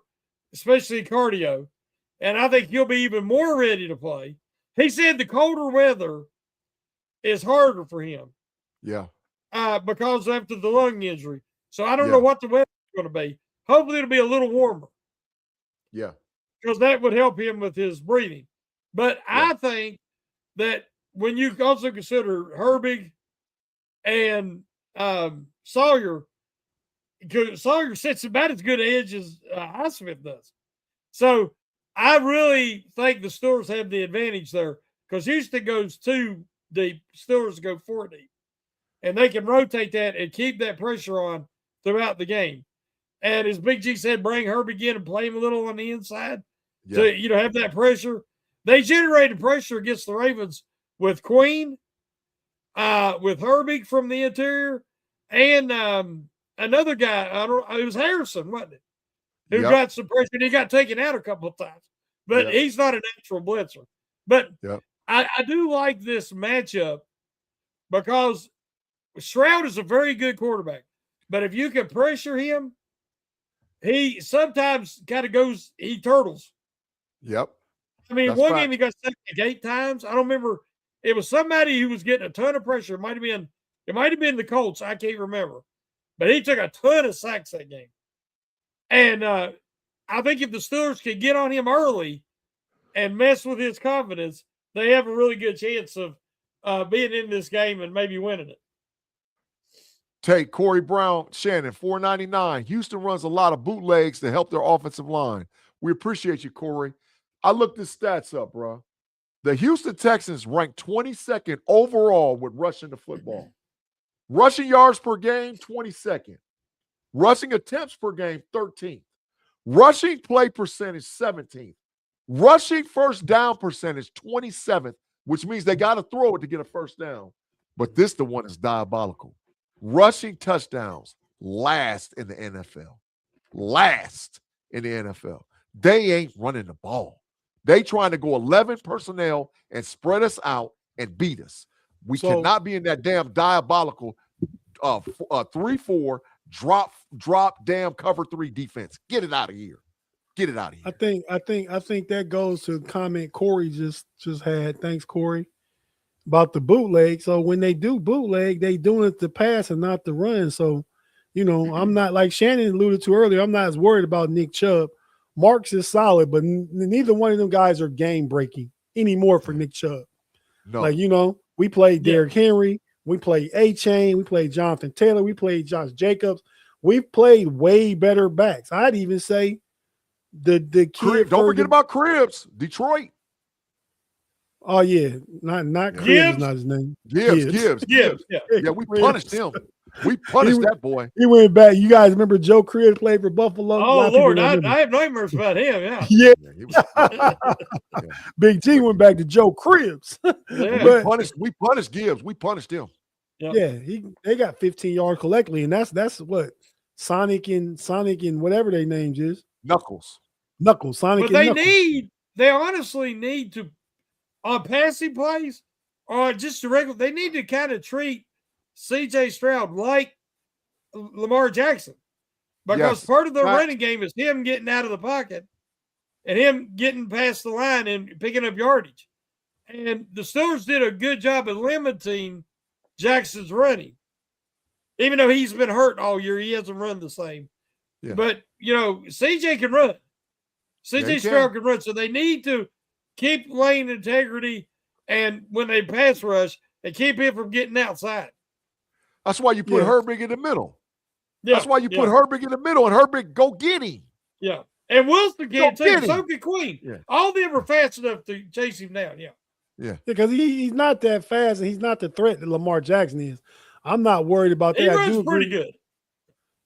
especially cardio. And I think he'll be even more ready to play. He said the colder weather is harder for him Yeah. because after the lung injury. So I don't Yeah. know what the weather's going to be. Hopefully it'll be a little warmer Yeah. because that would help him with his breathing. But Yeah. I think that when you also consider Herbig and Sawyer, because Sawyer sits about as good an edge as Highsmith does. So I really think the Steelers have the advantage there because Houston goes 2 deep, Steelers go 4 deep. And they can rotate that and keep that pressure on throughout the game. And as Big G said, bring Herbig in and play him a little on the inside to have that pressure. They generated pressure against the Ravens with Queen, with Herbig from the interior, and another guy. It was Harrison, wasn't it? Who got some pressure and he got taken out a couple of times. But he's not a natural blitzer. But I do like this matchup because Stroud is a very good quarterback. But if you can pressure him, he sometimes kind of he turtles. Yep. I mean, That's one right. game he got sacked 8 times. I don't remember. It was somebody who was getting a ton of pressure. It might have been the Colts. I can't remember. But he took a ton of sacks that game. And I think if the Steelers can get on him early and mess with his confidence, they have a really good chance of being in this game and maybe winning it. Tate, Corey Brown, Shannon, $4.99. Houston runs a lot of bootlegs to help their offensive line. We appreciate you, Corey. I looked the stats up, bro. The Houston Texans ranked 22nd overall with rushing the football. Rushing yards per game, 22nd. Rushing attempts per game, 13th. Rushing play percentage, 17th. Rushing first down percentage, 27th, which means they got to throw it to get a first down. But this the one that's diabolical. Rushing touchdowns, last in the NFL. Last in the NFL. They ain't running the ball. They trying to go 11 personnel and spread us out and beat us. We cannot be in that damn diabolical 3-4 drop damn cover 3 defense. Get it out of here. Get it out of here. I think that goes to the comment Corey just had. Thanks, Corey, about the bootleg. So when they do bootleg, they doing it to pass and not to run. So, I'm not, like Shannon alluded to earlier, I'm not as worried about Nick Chubb. Marks is solid, but neither one of them guys are game breaking anymore for Nick Chubb. No. Like, we played Derrick Henry, we played A-Chain, we played Jonathan Taylor, we played Josh Jacobs. We've played way better backs. I'd even say the kid. Don't forget about Cribbs, Detroit. Oh yeah, not Cribbs is not his name. Gibbs. Yeah, we punished him. We punished that boy. He went back. You guys remember Joe Cribbs played for Buffalo? Oh Lord, I have nightmares about him. Yeah. Yeah. Big G went back to Joe Cribbs. Yeah. We punished Gibbs. We punished him. Yeah, they got 15 yards collectively, and that's what Sonic and whatever their names is. Knuckles, Sonic. But and they honestly need to on passing plays or just the regular. They need to kind of treat C.J. Stroud like Lamar Jackson, because part of the running game is him getting out of the pocket and him getting past the line and picking up yardage. And the Steelers did a good job of limiting Jackson's running. Even though he's been hurt all year, he hasn't run the same. Yeah. But, CJ can run. CJ Stroud can run. So they need to keep lane integrity, and when they pass rush, and keep him from getting outside. That's why you put Herbig in the middle. Yeah. That's why you put Herbig in the middle, and Herbig go get him. Yeah. And Wilson can't too. So can Queen. Yeah. All of them are fast enough to chase him down. Yeah. Yeah. Because he's not that fast, and he's not the threat that Lamar Jackson is. I'm not worried about that. He runs pretty good.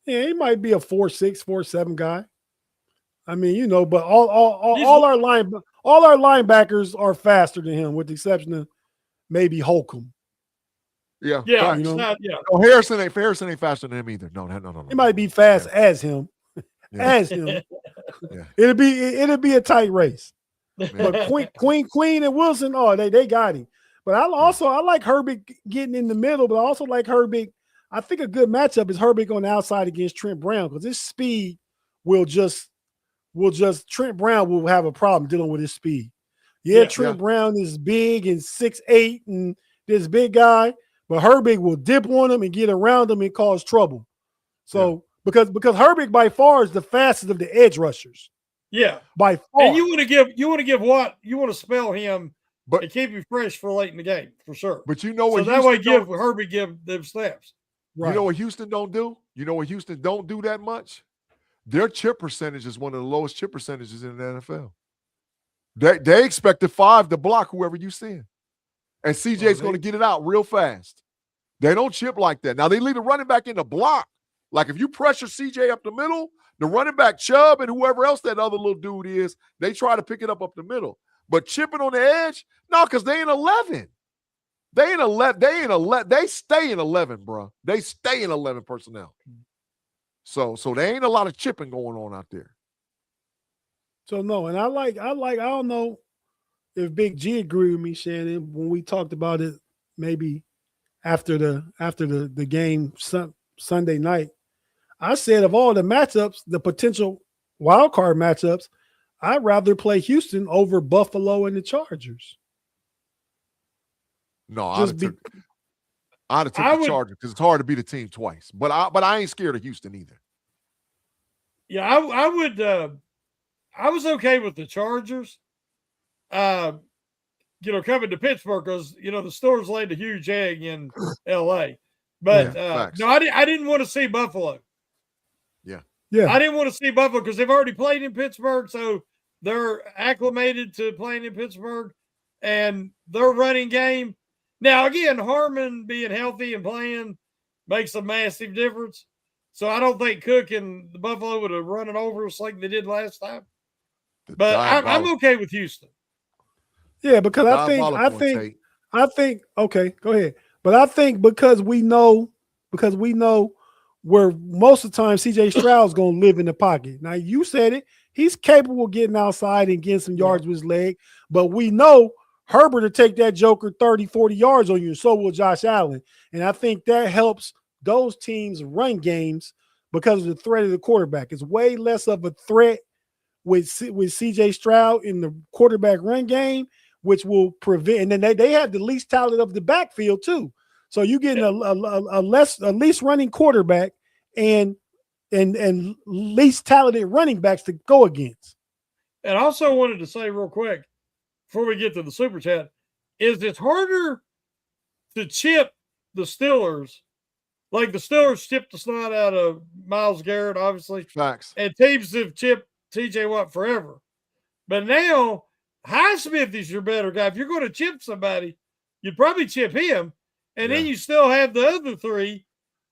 Yeah, he might be a 4'6", 4'7" guy. I mean, but all our linebackers are faster than him, with the exception of maybe Holcomb. Yeah. Yeah. No, Harrison ain't faster than him either. No. He might be fast as him. Yeah. As him. Yeah. It'll be a tight race. Yeah. But Queen and Wilson, they got him. But I like Herbig getting in the middle, but I also like Herbig. I think a good matchup is Herbig on the outside against Trent Brown because his speed will just Trent Brown will have a problem dealing with his speed. Yeah, Trent Brown is big and 6'8" and this big guy, but Herbig will dip on him and get around him and cause trouble. So because Herbig by far is the fastest of the edge rushers. Yeah, by far. And you want to spell him, but and keep him fresh for late in the game for sure. But you know what? So that way, give them steps. Right. You know what Houston don't do? You know what Houston don't do that much? Their chip percentage is one of the lowest chip percentages in the NFL. They expect the 5 to block whoever you send. And CJ's going to get it out real fast. They don't chip like that. Now, they lead the running back in the block. Like, if you pressure CJ up the middle, the running back Chubb and whoever else that other little dude is, they try to pick it up the middle. But chipping on the edge, no, because they ain't 11. They ain't 11. They stay in 11, bro. They stay in 11 personnel. So there ain't a lot of chipping going on out there. So no, and I don't know if Big G agreed with me, Shannon, when we talked about it maybe after the game Sunday night. I said of all the matchups, the potential wild card matchups, I'd rather play Houston over Buffalo and the Chargers. No, I'd have took the Chargers because it's hard to beat a team twice. But I ain't scared of Houston either. Yeah, I would. I was okay with the Chargers. Coming to Pittsburgh because the Steelers laid a huge egg in L.A. But no, I didn't want to see Buffalo. Yeah, I didn't want to see Buffalo because they've already played in Pittsburgh, so they're acclimated to playing in Pittsburgh, and their running game. Now, again, Harmon being healthy and playing makes a massive difference. So I don't think Cook and the Buffalo would have run it over us like they did last time. But I'm okay with Houston. Yeah, because I think. Okay, go ahead. But I think because we know where most of the time CJ Stroud's going to live in the pocket. Now, you said it. He's capable of getting outside and getting some yards with his leg. But we know Herbert will take that joker 30, 40 yards on you, and so will Josh Allen. And I think that helps those teams run games because of the threat of the quarterback. It's way less of a threat with CJ Stroud in the quarterback run game, which will prevent – and then they have the least talent of the backfield too. So you're getting a least running quarterback and least talented running backs to go against. And I also wanted to say real quick before we get to the super chat, is it's harder to chip the Steelers. Like the Steelers chipped the snot out of Myles Garrett, obviously. Facts. And teams have chipped TJ Watt forever. But now Highsmith is your better guy. If you're going to chip somebody, you'd probably chip him. And then you still have the other three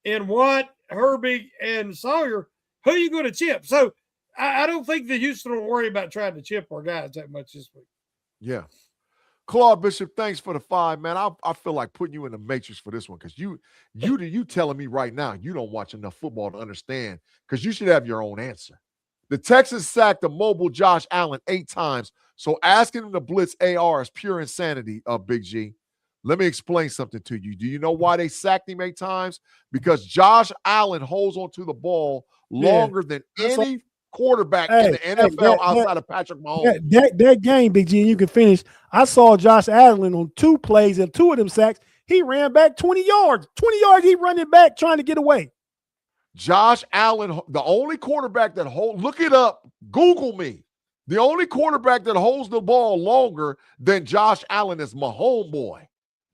in Watt, Herbig, and Sawyer. Who are you going to chip? So I don't think the Houston will worry about trying to chip our guys that much this week. Yeah. Claude Bishop, thanks for the 5, man. I feel like putting you in the matrix for this one because you telling me right now you don't watch enough football to understand because you should have your own answer. The Texans sacked the mobile Josh Allen 8 times, so asking him to blitz AR is pure insanity, Big G. Let me explain something to you. Do you know why they sacked him 8 times? Because Josh Allen holds onto the ball longer than any quarterback in the NFL outside of Patrick Mahomes. That game, Big G, and you can finish. I saw Josh Allen on 2 plays and 2 of them sacks. He ran back 20 yards. 20 yards, he running back trying to get away. Josh Allen, the only quarterback that look it up, Google me. The only quarterback that holds the ball longer than Josh Allen is my homeboy.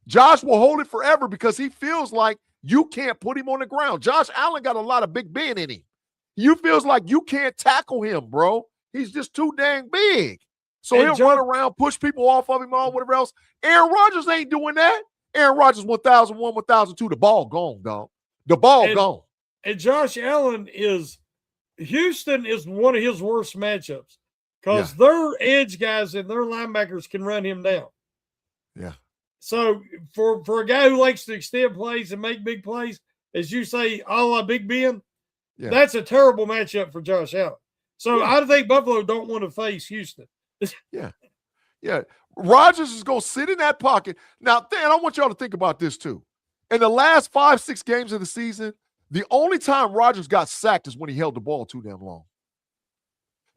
Josh will hold it forever because he feels like you can't put him on the ground. Josh Allen got a lot of Big Ben in him. You feels like you can't tackle him, bro. He's just too dang big. So he'll run around, push people off of him, all whatever else. Aaron Rodgers ain't doing that. Aaron Rodgers 1001, 1002. The ball gone, dog. The ball gone. And Josh Allen Houston is one of his worst matchups because their edge guys and their linebackers can run him down. Yeah. So for a guy who likes to extend plays and make big plays, as you say, a la Big Ben, that's a terrible matchup for Josh Allen. So I think Buffalo don't want to face Houston. Yeah. Rodgers is going to sit in that pocket. Now, Dan, I want y'all to think about this too. In the last 5-6 games of the season, the only time Rodgers got sacked is when he held the ball too damn long.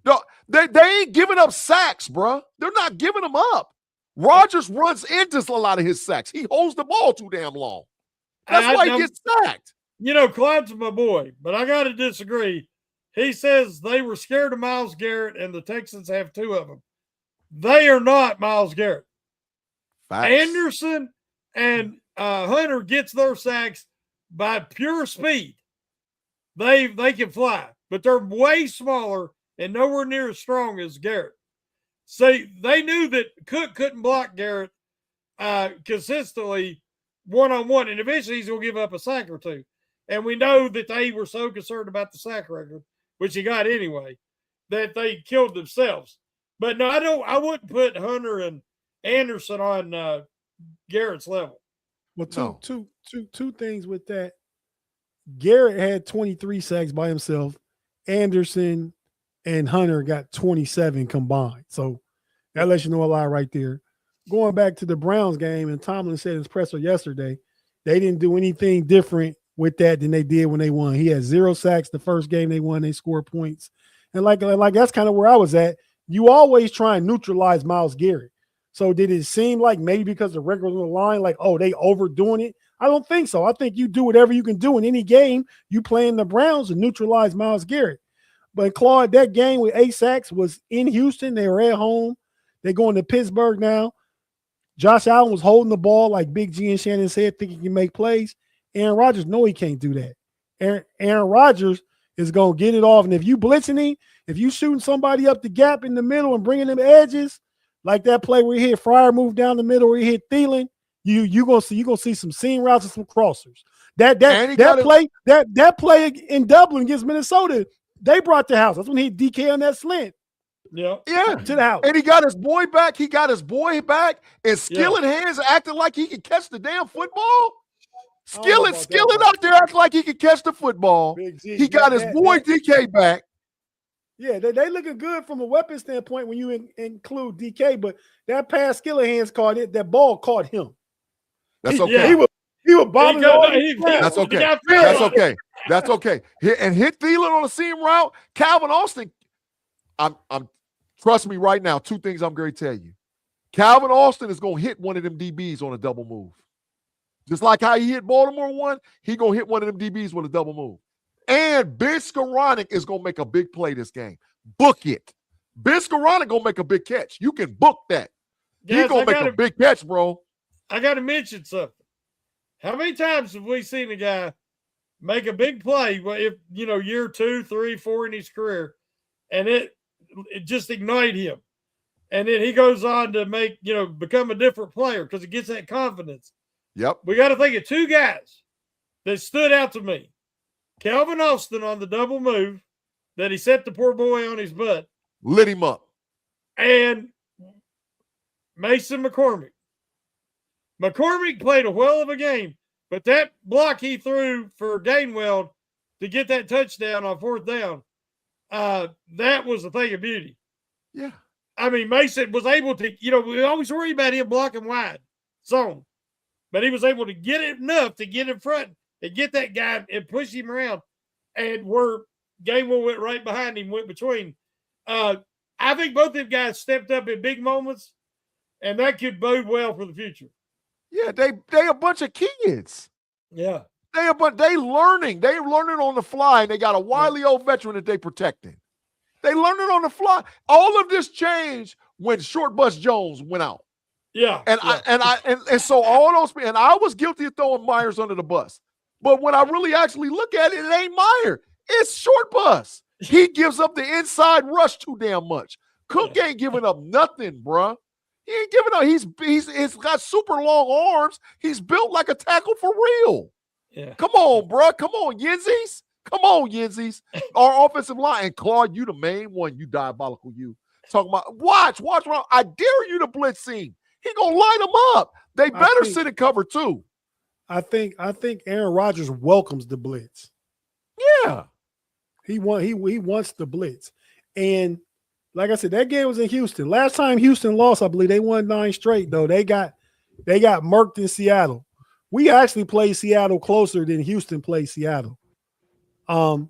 No, they ain't giving up sacks, bruh. They're not giving them up. Rodgers runs into a lot of his sacks. He holds the ball too damn long. That's why he gets sacked. You know, Clyde's my boy, but I got to disagree. He says they were scared of Myles Garrett, and the Texans have 2 of them. They are not Myles Garrett. Facts. Anderson and Hunter gets their sacks by pure speed. They can fly, but they're way smaller and nowhere near as strong as Garrett. See, they knew that Cook couldn't block Garrett consistently one-on-one, and eventually he's going to give up a sack or 2. And we know that they were so concerned about the sack record, which he got anyway, that they killed themselves. But no, I wouldn't put Hunter and Anderson on Garrett's level. Well, two things with that. Garrett had 23 sacks by himself. Anderson and Hunter got 27 combined. So that lets you know a lot right there. Going back to the Browns game, and Tomlin said in his presser yesterday, they didn't do anything different with that than they did when they won. He had 0 sacks the first game they won. They scored points. And like that's kind of where I was at. You always try and neutralize Myles Garrett. So did it seem like maybe because the record was on the line, like, oh, they overdoing it? I don't think so. I think you do whatever you can do in any game you play in the Browns to neutralize Myles Garrett. But Claude, that game with 8 sacks was in Houston. They were at home. They're going to Pittsburgh now. Josh Allen was holding the ball like Big-G and Shannon said, thinking he can make plays. Aaron Rodgers, no, he can't do that. Aaron Rodgers is going to get it off. And if you blitzing him, if you shooting somebody up the gap in the middle and bringing them edges, like that play where he hit Fryer move down the middle where he hit Thielen, you're gonna see some seam routes and some crossers. That play in Dublin against Minnesota, they brought the house. That's when he DK on that slant. Yeah. To the house. And he got his boy back. And Skillet hands acting like he can catch the damn football. Skillet out there acting like he can catch the football. He got his boy DK back. Yeah, they looking good from a weapon standpoint when you include DK, but that pass Skillet hands caught it. That ball caught him. That's okay. He was bobbing. That's okay. That's okay. That's okay. And hit Thielen on a seam route. Calvin Austin. I'm trust me right now. 2 things I'm going to tell you. Calvin Austin is going to hit one of them DBs on a double move. Just like how he hit Baltimore one, he going to hit one of them DBs with a double move. And Ben Skoranek is going to make a big play this game. Book it. Ben Skoranek going to make a big catch. You can book that. He's going to make a big catch, bro. I got to mention something. How many times have we seen a guy make a big play, if year 2, 3, 4 in his career, and it just ignite him, and then he goes on to make become a different player because he gets that confidence. Yep. We got to think of 2 guys that stood out to me. Calvin Austin on the double move that he set the poor boy on his butt, lit him up, and Mason McCormick. McCormick played a well of a game, but that block he threw for Gainwell to get that touchdown on 4th down, that was a thing of beauty. Yeah. I mean, Mason was able to, we always worry about him blocking wide zone, but he was able to get it enough to get in front and get that guy and push him around, and where Gainwell went right behind him, went between. I think both of them guys stepped up in big moments, and that could bode well for the future. Yeah, they a bunch of kids. Yeah. They learning. They learning on the fly, and they got a wily old veteran that they protecting. They learning on the fly. All of this changed when Short Bus Jones went out. Yeah. And so all those, and I was guilty of throwing Myers under the bus. But when I really actually look at it, it ain't Meyer. It's Short Bus. He gives up the inside rush too damn much. Cook ain't giving up nothing, bruh. He ain't giving up. He's got super long arms. He's built like a tackle for real. Yeah. Come on, bruh. Come on, Yinzies. Come on, Yinzies. Our offensive line. And Claude, you the main one. You diabolical, you. Talking about, watch. I dare you to blitz him. He gonna light him up. They better sit in cover too. I think Aaron Rodgers welcomes the blitz. Yeah. He wants the blitz. And like I said, that game was in Houston. Last time Houston lost, I believe they won 9 straight, though. They got murked in Seattle. we actually play Seattle closer than Houston plays Seattle. And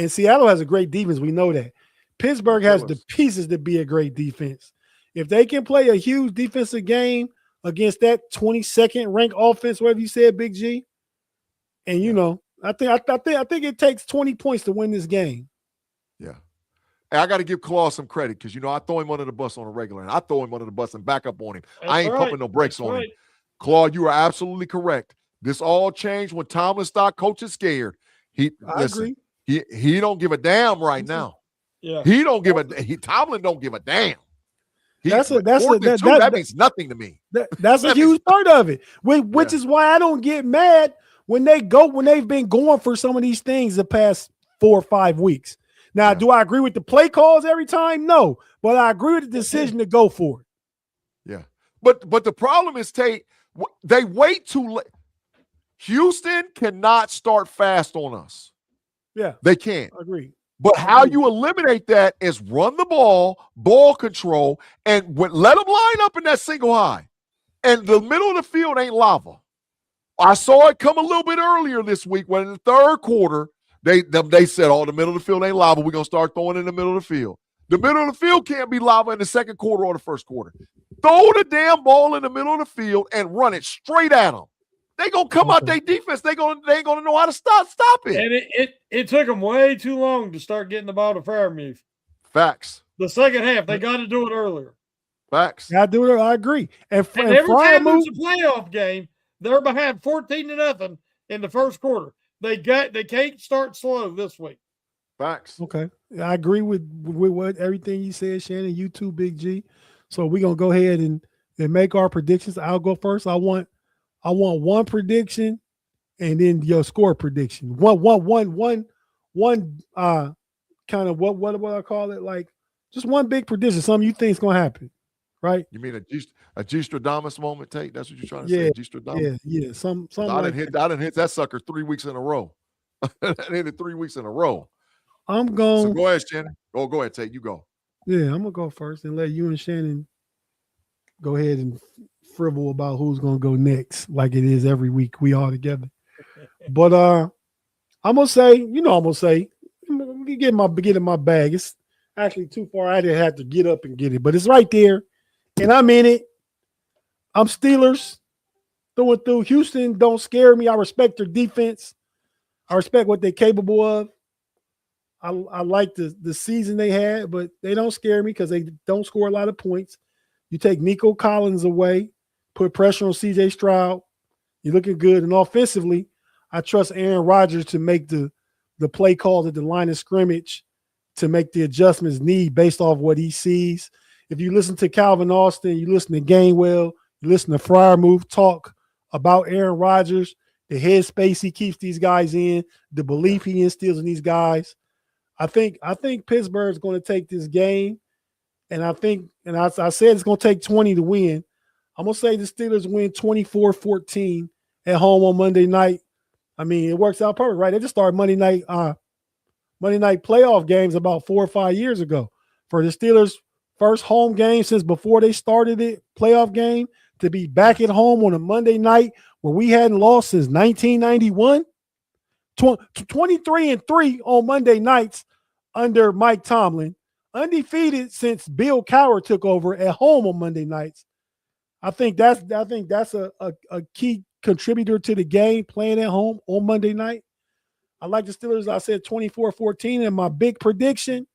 Seattle has a great defense. We know that. Pittsburgh has the pieces to be a great defense. If they can play a huge defensive game against that 22nd ranked offense, whatever you said, Big G, and you know, I think it takes 20 points to win this game. Yeah. Hey, I got to give Claw some credit because, you know, I throw him under the bus on a regular, and I throw him under the bus and back up on him. I ain't pumping no brakes on him. Claw, you are absolutely correct. This all changed when Tomlin started coaching scared. I agree. He don't give a damn right now. Yeah. He don't give Tomlin don't give a damn. That means nothing to me. That's a huge part of it. Which is why I don't get mad when they've been going for some of these things the past 4 or 5 weeks. Now, do I agree with the play calls every time? No, but I agree with the decision to go for it. Yeah, but the problem is, Tate, they wait too late. Houston cannot start fast on us. Yeah, they can't. Agree. But how you eliminate that is run the ball control, and let them line up in that single high. And the middle of the field ain't lava. I saw it come a little bit earlier this week when in the third quarter, they said, oh, the middle of the field ain't lava. We're going to start throwing in the middle of the field. The middle of the field can't be lava in the second quarter or the first quarter. Throw the damn ball in the middle of the field and run it straight at them. They gonna come out their defense. They ain't gonna know how to stop it. And it took them way too long to start getting the ball to Fairmouth. Facts. The second half, they got to do it earlier. Facts. I do it. I agree. And every time there's a playoff game, they're behind 14-0 in the first quarter. They can't start slow this week. Facts. Okay, I agree with what everything you said, Shannon. You too, Big G. So we're gonna go ahead and make our predictions. I'll go first. I want one prediction, and then your score prediction. One. Kind of what I call it, like just one big prediction. Something you think is gonna happen, right? You mean a G-Stradamus moment, Tate? That's what you're trying to say. G-Stradamus? Yeah. Some. I didn't hit that sucker 3 weeks in a row. I hit it 3 weeks in a row. I'm going. So go ahead, Shannon. Go ahead, Tate. You go. Yeah, I'm gonna go first and let you and Shannon go ahead and frivol about who's gonna go next, like it is every week. We all together. But I'm gonna say, get in my bag. It's actually too far. I didn't have to get up and get it, but it's right there, and I'm in it. I'm Steelers through and through. Houston don't scare me. I respect their defense. I respect what they're capable of. I like the season they had, but they don't scare me because they don't score a lot of points. You take Nico Collins away, put pressure on C.J. Stroud, you're looking good. And offensively, I trust Aaron Rodgers to make the play calls at the line of scrimmage to make the adjustments need based off what he sees. If you listen to Calvin Austin, you listen to Gainwell, you listen to Freiermuth talk about Aaron Rodgers, the headspace he keeps these guys in, the belief he instills in these guys. I think Pittsburgh's going to take this game, and I said it's going to take 20 to win. I'm going to say the Steelers win 24-14 at home on Monday night. I mean, it works out perfect, right? They just started Monday night playoff games about 4 or 5 years ago. For the Steelers' first home game since before they started it, playoff game, to be back at home on a Monday night where we hadn't lost since 1991. 23-3 on Monday nights under Mike Tomlin, undefeated since Bill Cowher took over at home on Monday nights. I think that's a key contributor to the game, playing at home on Monday night. I like the Steelers. I said 24-14, and my big prediction,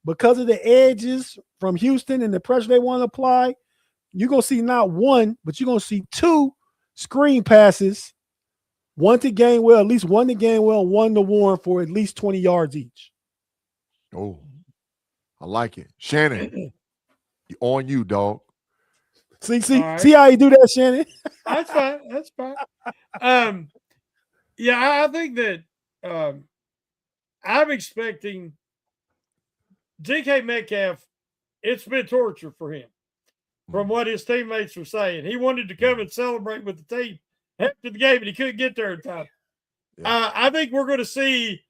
because of the edges from Houston and the pressure they want to apply, you're going to see not one, but you're going to see 2 screen passes, one to Gainwell, at least one to Gainwell, one to Warren for at least 20 yards each. Oh, I like it. Shannon, on you, dog. See how you do that, Shannon? That's fine. I think that I'm expecting DK Metcalf. It's been torture for him from what his teammates were saying. He wanted to come and celebrate with the team after the game, and he couldn't get there in time. Yeah. I think we're going to see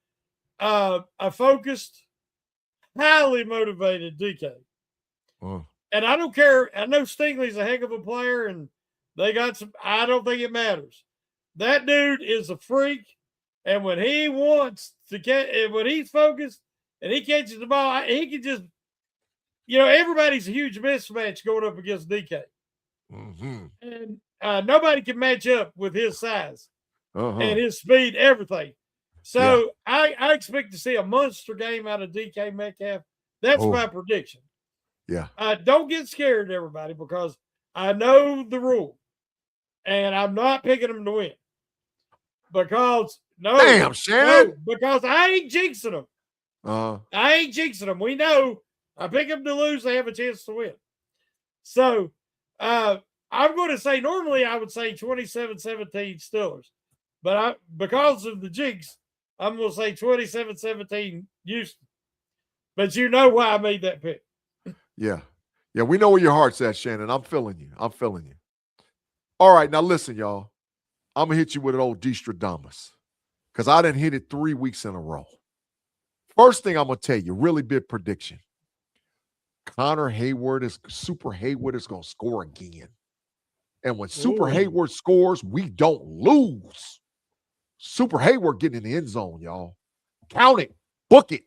a focused, highly motivated DK. Oh. And I don't care. I know Stingley's a heck of a player, and they got some. I don't think it matters. That dude is a freak. And when he wants to catch, when he's focused and he catches the ball, he can just, everybody's a huge mismatch going up against DK. Mm-hmm. And nobody can match up with his size and his speed, everything. So I expect to see a monster game out of DK Metcalf. That's my prediction. Yeah. Don't get scared, everybody, because I know the rule. And I'm not picking them to win. Because Damn, Shannon. because I ain't jinxing them. I ain't jinxing them. We know I pick them to lose, they have a chance to win. So I'm going to say, normally I would say 27-17 Steelers. But because of the jinx, I'm going to say 27-17 Houston. But you know why I made that pick. Yeah. Yeah, we know where your heart's at, Shannon. I'm feeling you. All right, now listen, y'all. I'm going to hit you with an old Destradamus because I done hit it 3 weeks in a row. First thing I'm going to tell you, really big prediction. Super Hayward is going to score again. And when Super Hayward scores, we don't lose. Super Hayward getting in the end zone, y'all. Count it. Book it.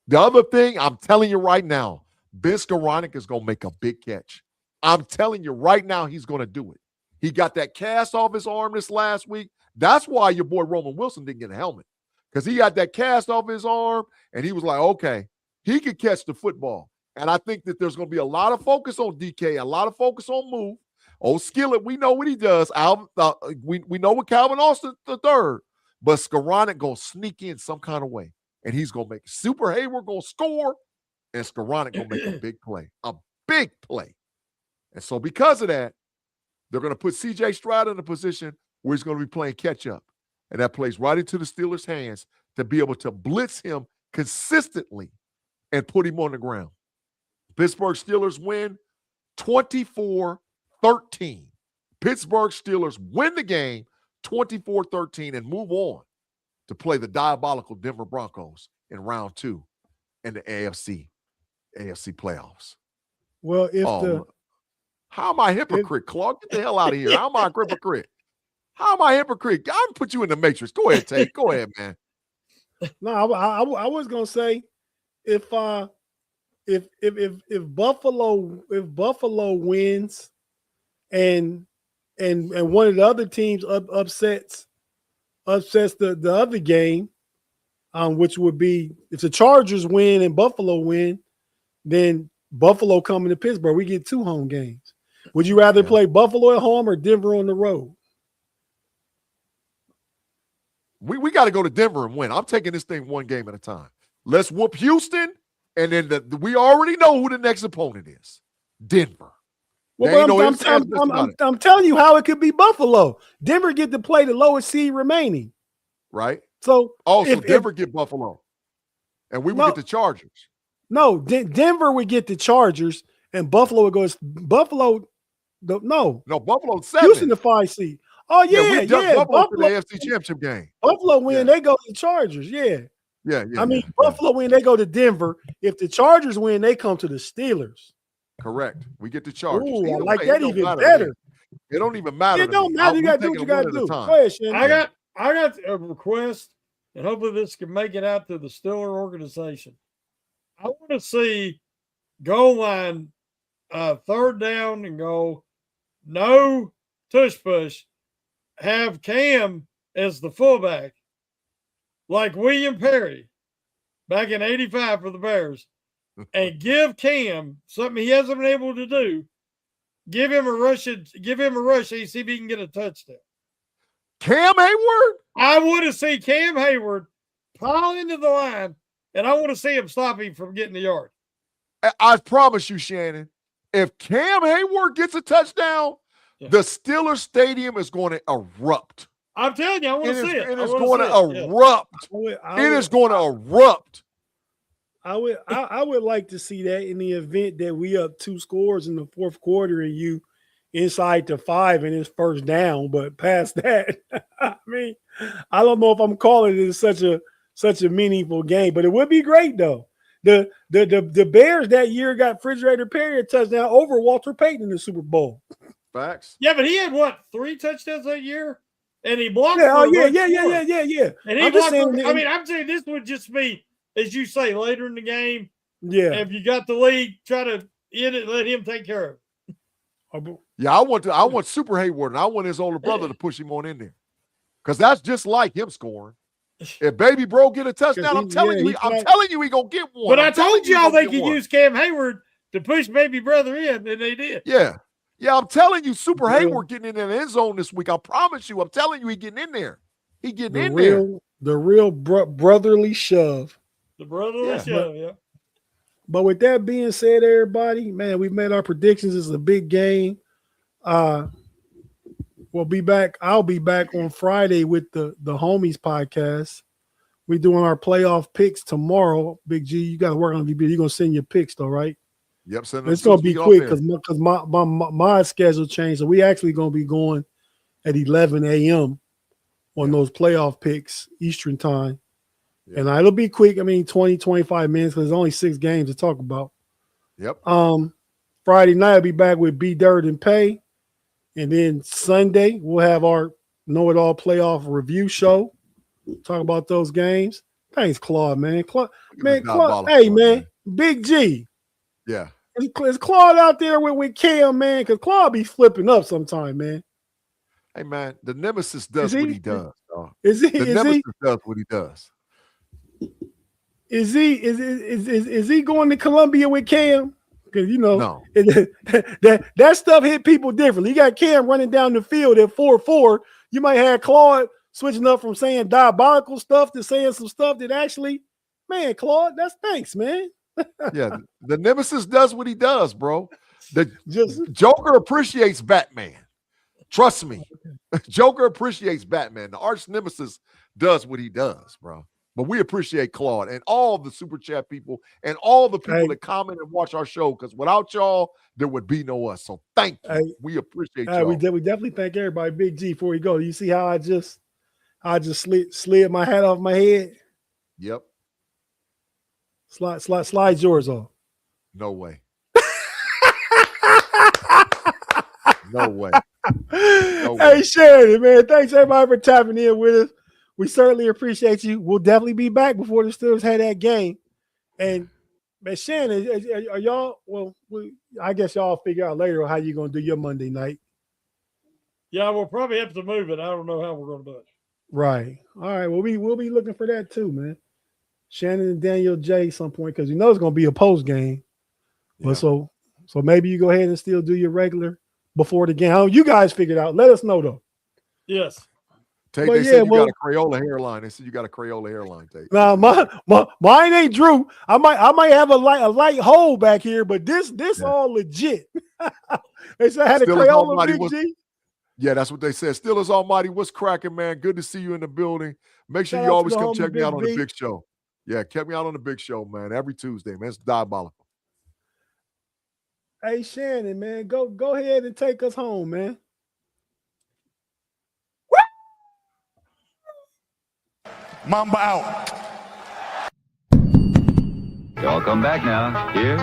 The other thing, I'm telling you right now, Ben Skoranek is going to make a big catch. I'm telling you right now, he's going to do it. He got that cast off his arm this last week. That's why your boy Roman Wilson didn't get a helmet, because he got that cast off his arm, and he was like, okay, he could catch the football. And I think that there's going to be a lot of focus on DK, a lot of focus on Move. Old Skillet, we know what he does. We know what Calvin Austin III, but Skoranek going to sneak in some kind of way, and he's going to make Super Hayward going to score, and Skoranek going to make a big play. A big play. And so because of that, they're going to put C.J. Stroud in a position where he's going to be playing catch-up. And that plays right into the Steelers' hands to be able to blitz him consistently and put him on the ground. Pittsburgh Steelers win 24-13. Pittsburgh Steelers win the game 24-13 and move on to play the diabolical Denver Broncos in round 2 in the AFC playoffs. Well, how am I a hypocrite, Clark? Get the hell out of here. How am I a hypocrite? How am I a hypocrite? I'm gonna put you in the matrix. Go ahead, Tate. Go ahead, man. No, I was gonna say if Buffalo wins and one of the other teams upsets the other game, which would be if the Chargers win and Buffalo win, then Buffalo coming to Pittsburgh. We get 2 home games. Would you rather play Buffalo at home or Denver on the road? We got to go to Denver and win. I'm taking this thing one game at a time. Let's whoop Houston, and then we already know who the next opponent is. Denver. Well, I'm telling you how it could be Buffalo. Denver get to play the lowest seed remaining. Right? So Denver get Buffalo, and we would get the Chargers. No, Denver would get the Chargers, and Buffalo would go. Buffalo's 7. Houston the 5 seed. Oh yeah. Buffalo to the AFC Championship game. Buffalo win, they go to the Chargers. Yeah. Buffalo win, they go to Denver. If the Chargers win, they come to the Steelers. Correct. We get the Chargers. Ooh, I like that even better. It don't even matter. It don't matter. You got to do what you got to do. Go ahead, Shannon. I got a request, and hopefully this can make it out to the Steeler organization. I want to see goal line, 3rd down and goal, no tush push, have Cam as the fullback, like William Perry back in '85 for the Bears, and give Cam something he hasn't been able to do. Give him a rush and see if he can get a touchdown. Cam Hayward? I want to see Cam Hayward pile into the line, and I want to see him stop him from getting the yard. I promise you, Shannon, if Cam Hayward gets a touchdown, the Steelers stadium is going to erupt. I'm telling you, I want to see it. It is going to erupt. It is going to erupt. I would like to see that in the event that we up 2 scores in the 4th quarter and you inside to 5 and it's 1st down. But past that, I mean, I don't know if I'm calling it such a meaningful game, but it would be great though. The Bears that year got Refrigerator Perry a touchdown over Walter Payton in the Super Bowl. Facts. Yeah, but he had 3 touchdowns that year? and he blocked. Yeah, for a yeah. rush score. Yeah. And he I'm just blocked. saying, I'm saying this would just be, as you say, later in the game. yeah. If you got the lead, try to end it. Let him take care of it. Yeah, I want Super Hayward, and I want his older brother to push him on in there. Because that's just like him scoring. If baby bro get a touchdown, I'm telling you he gonna get one. But I told y'all they could use Cam Hayward to push baby brother in, and they did. Yeah. Yeah, I'm telling you, Super Hayward getting in the end zone this week. I promise you. I'm telling you, he getting in there. He getting in there. The real brotherly shove. The brotherly shove, yeah. But with that being said, everybody, man, we've made our predictions. It's a big game. We'll be back. I'll be back on Friday with the Homies podcast. We're doing our playoff picks tomorrow. Big G, you got to work on it. You're going to send your picks, though, right? Yep. It's going to be quick because my schedule changed. So we actually going to be going at 11 a.m. on those playoff picks Eastern time. Yeah. And it'll be quick. I mean, 20, 25 minutes because there's only 6 games to talk about. Yep. Friday night, I'll be back with B Dirt and Pay. And then Sunday, we'll have our Know It All playoff review show. Talk about those games. Thanks, Claude, man. Claude, hey, man. Big G. Yeah. Is Claude out there with Cam, man? Because Claude be flipping up sometime, man. Hey, man, the nemesis does what he does. The nemesis does what he does. Is he going to Columbia with Cam? Because no. that stuff hit people differently. You got Cam running down the field at 4-4. You might have Claude switching up from saying diabolical stuff to saying some stuff that actually, man, Claude, that's thanks, man. Yeah, the nemesis does what he does, bro. Joker appreciates Batman. Trust me. Joker appreciates Batman. The arch nemesis does what he does, bro. But we appreciate Claude and all the super chat people and all the people that comment and watch our show, because without y'all, there would be no us. So thank you. We appreciate y'all. We definitely thank everybody. Big G, before we go, you see how I just slid my hat off my head? Yep. Slide yours off. No way. No way. Hey, Shannon, man, thanks everybody for tapping in with us. We certainly appreciate you. We'll definitely be back before the Steelers had that game. And, man, Shannon, are y'all, I guess y'all figure out later how you're going to do your Monday night. Yeah, we'll probably have to move it. I don't know how we're going to do it. Right. All right. Well, we'll be looking for that too, man. Shannon and Daniel J some point, because it's going to be a post game. Yeah. But so maybe you go ahead and still do your regular before the game. How you guys figured out? Let us know, though. Yes. Tate, they said you got a Crayola hairline. They said you got a Crayola hairline, Tate. Nah, mine ain't Drew. I might have a light hole back here, but this all legit. They said I had Still a Crayola, Big G. Yeah, that's what they said. Steelers Almighty, what's cracking, man? Good to see you in the building. Make sure you always come check me out on the big show. Yeah, check me out on the big show, man. Every Tuesday, man. It's diabolical. Hey, Shannon, man, go ahead and take us home, man. Mamba out. Y'all come back now. Here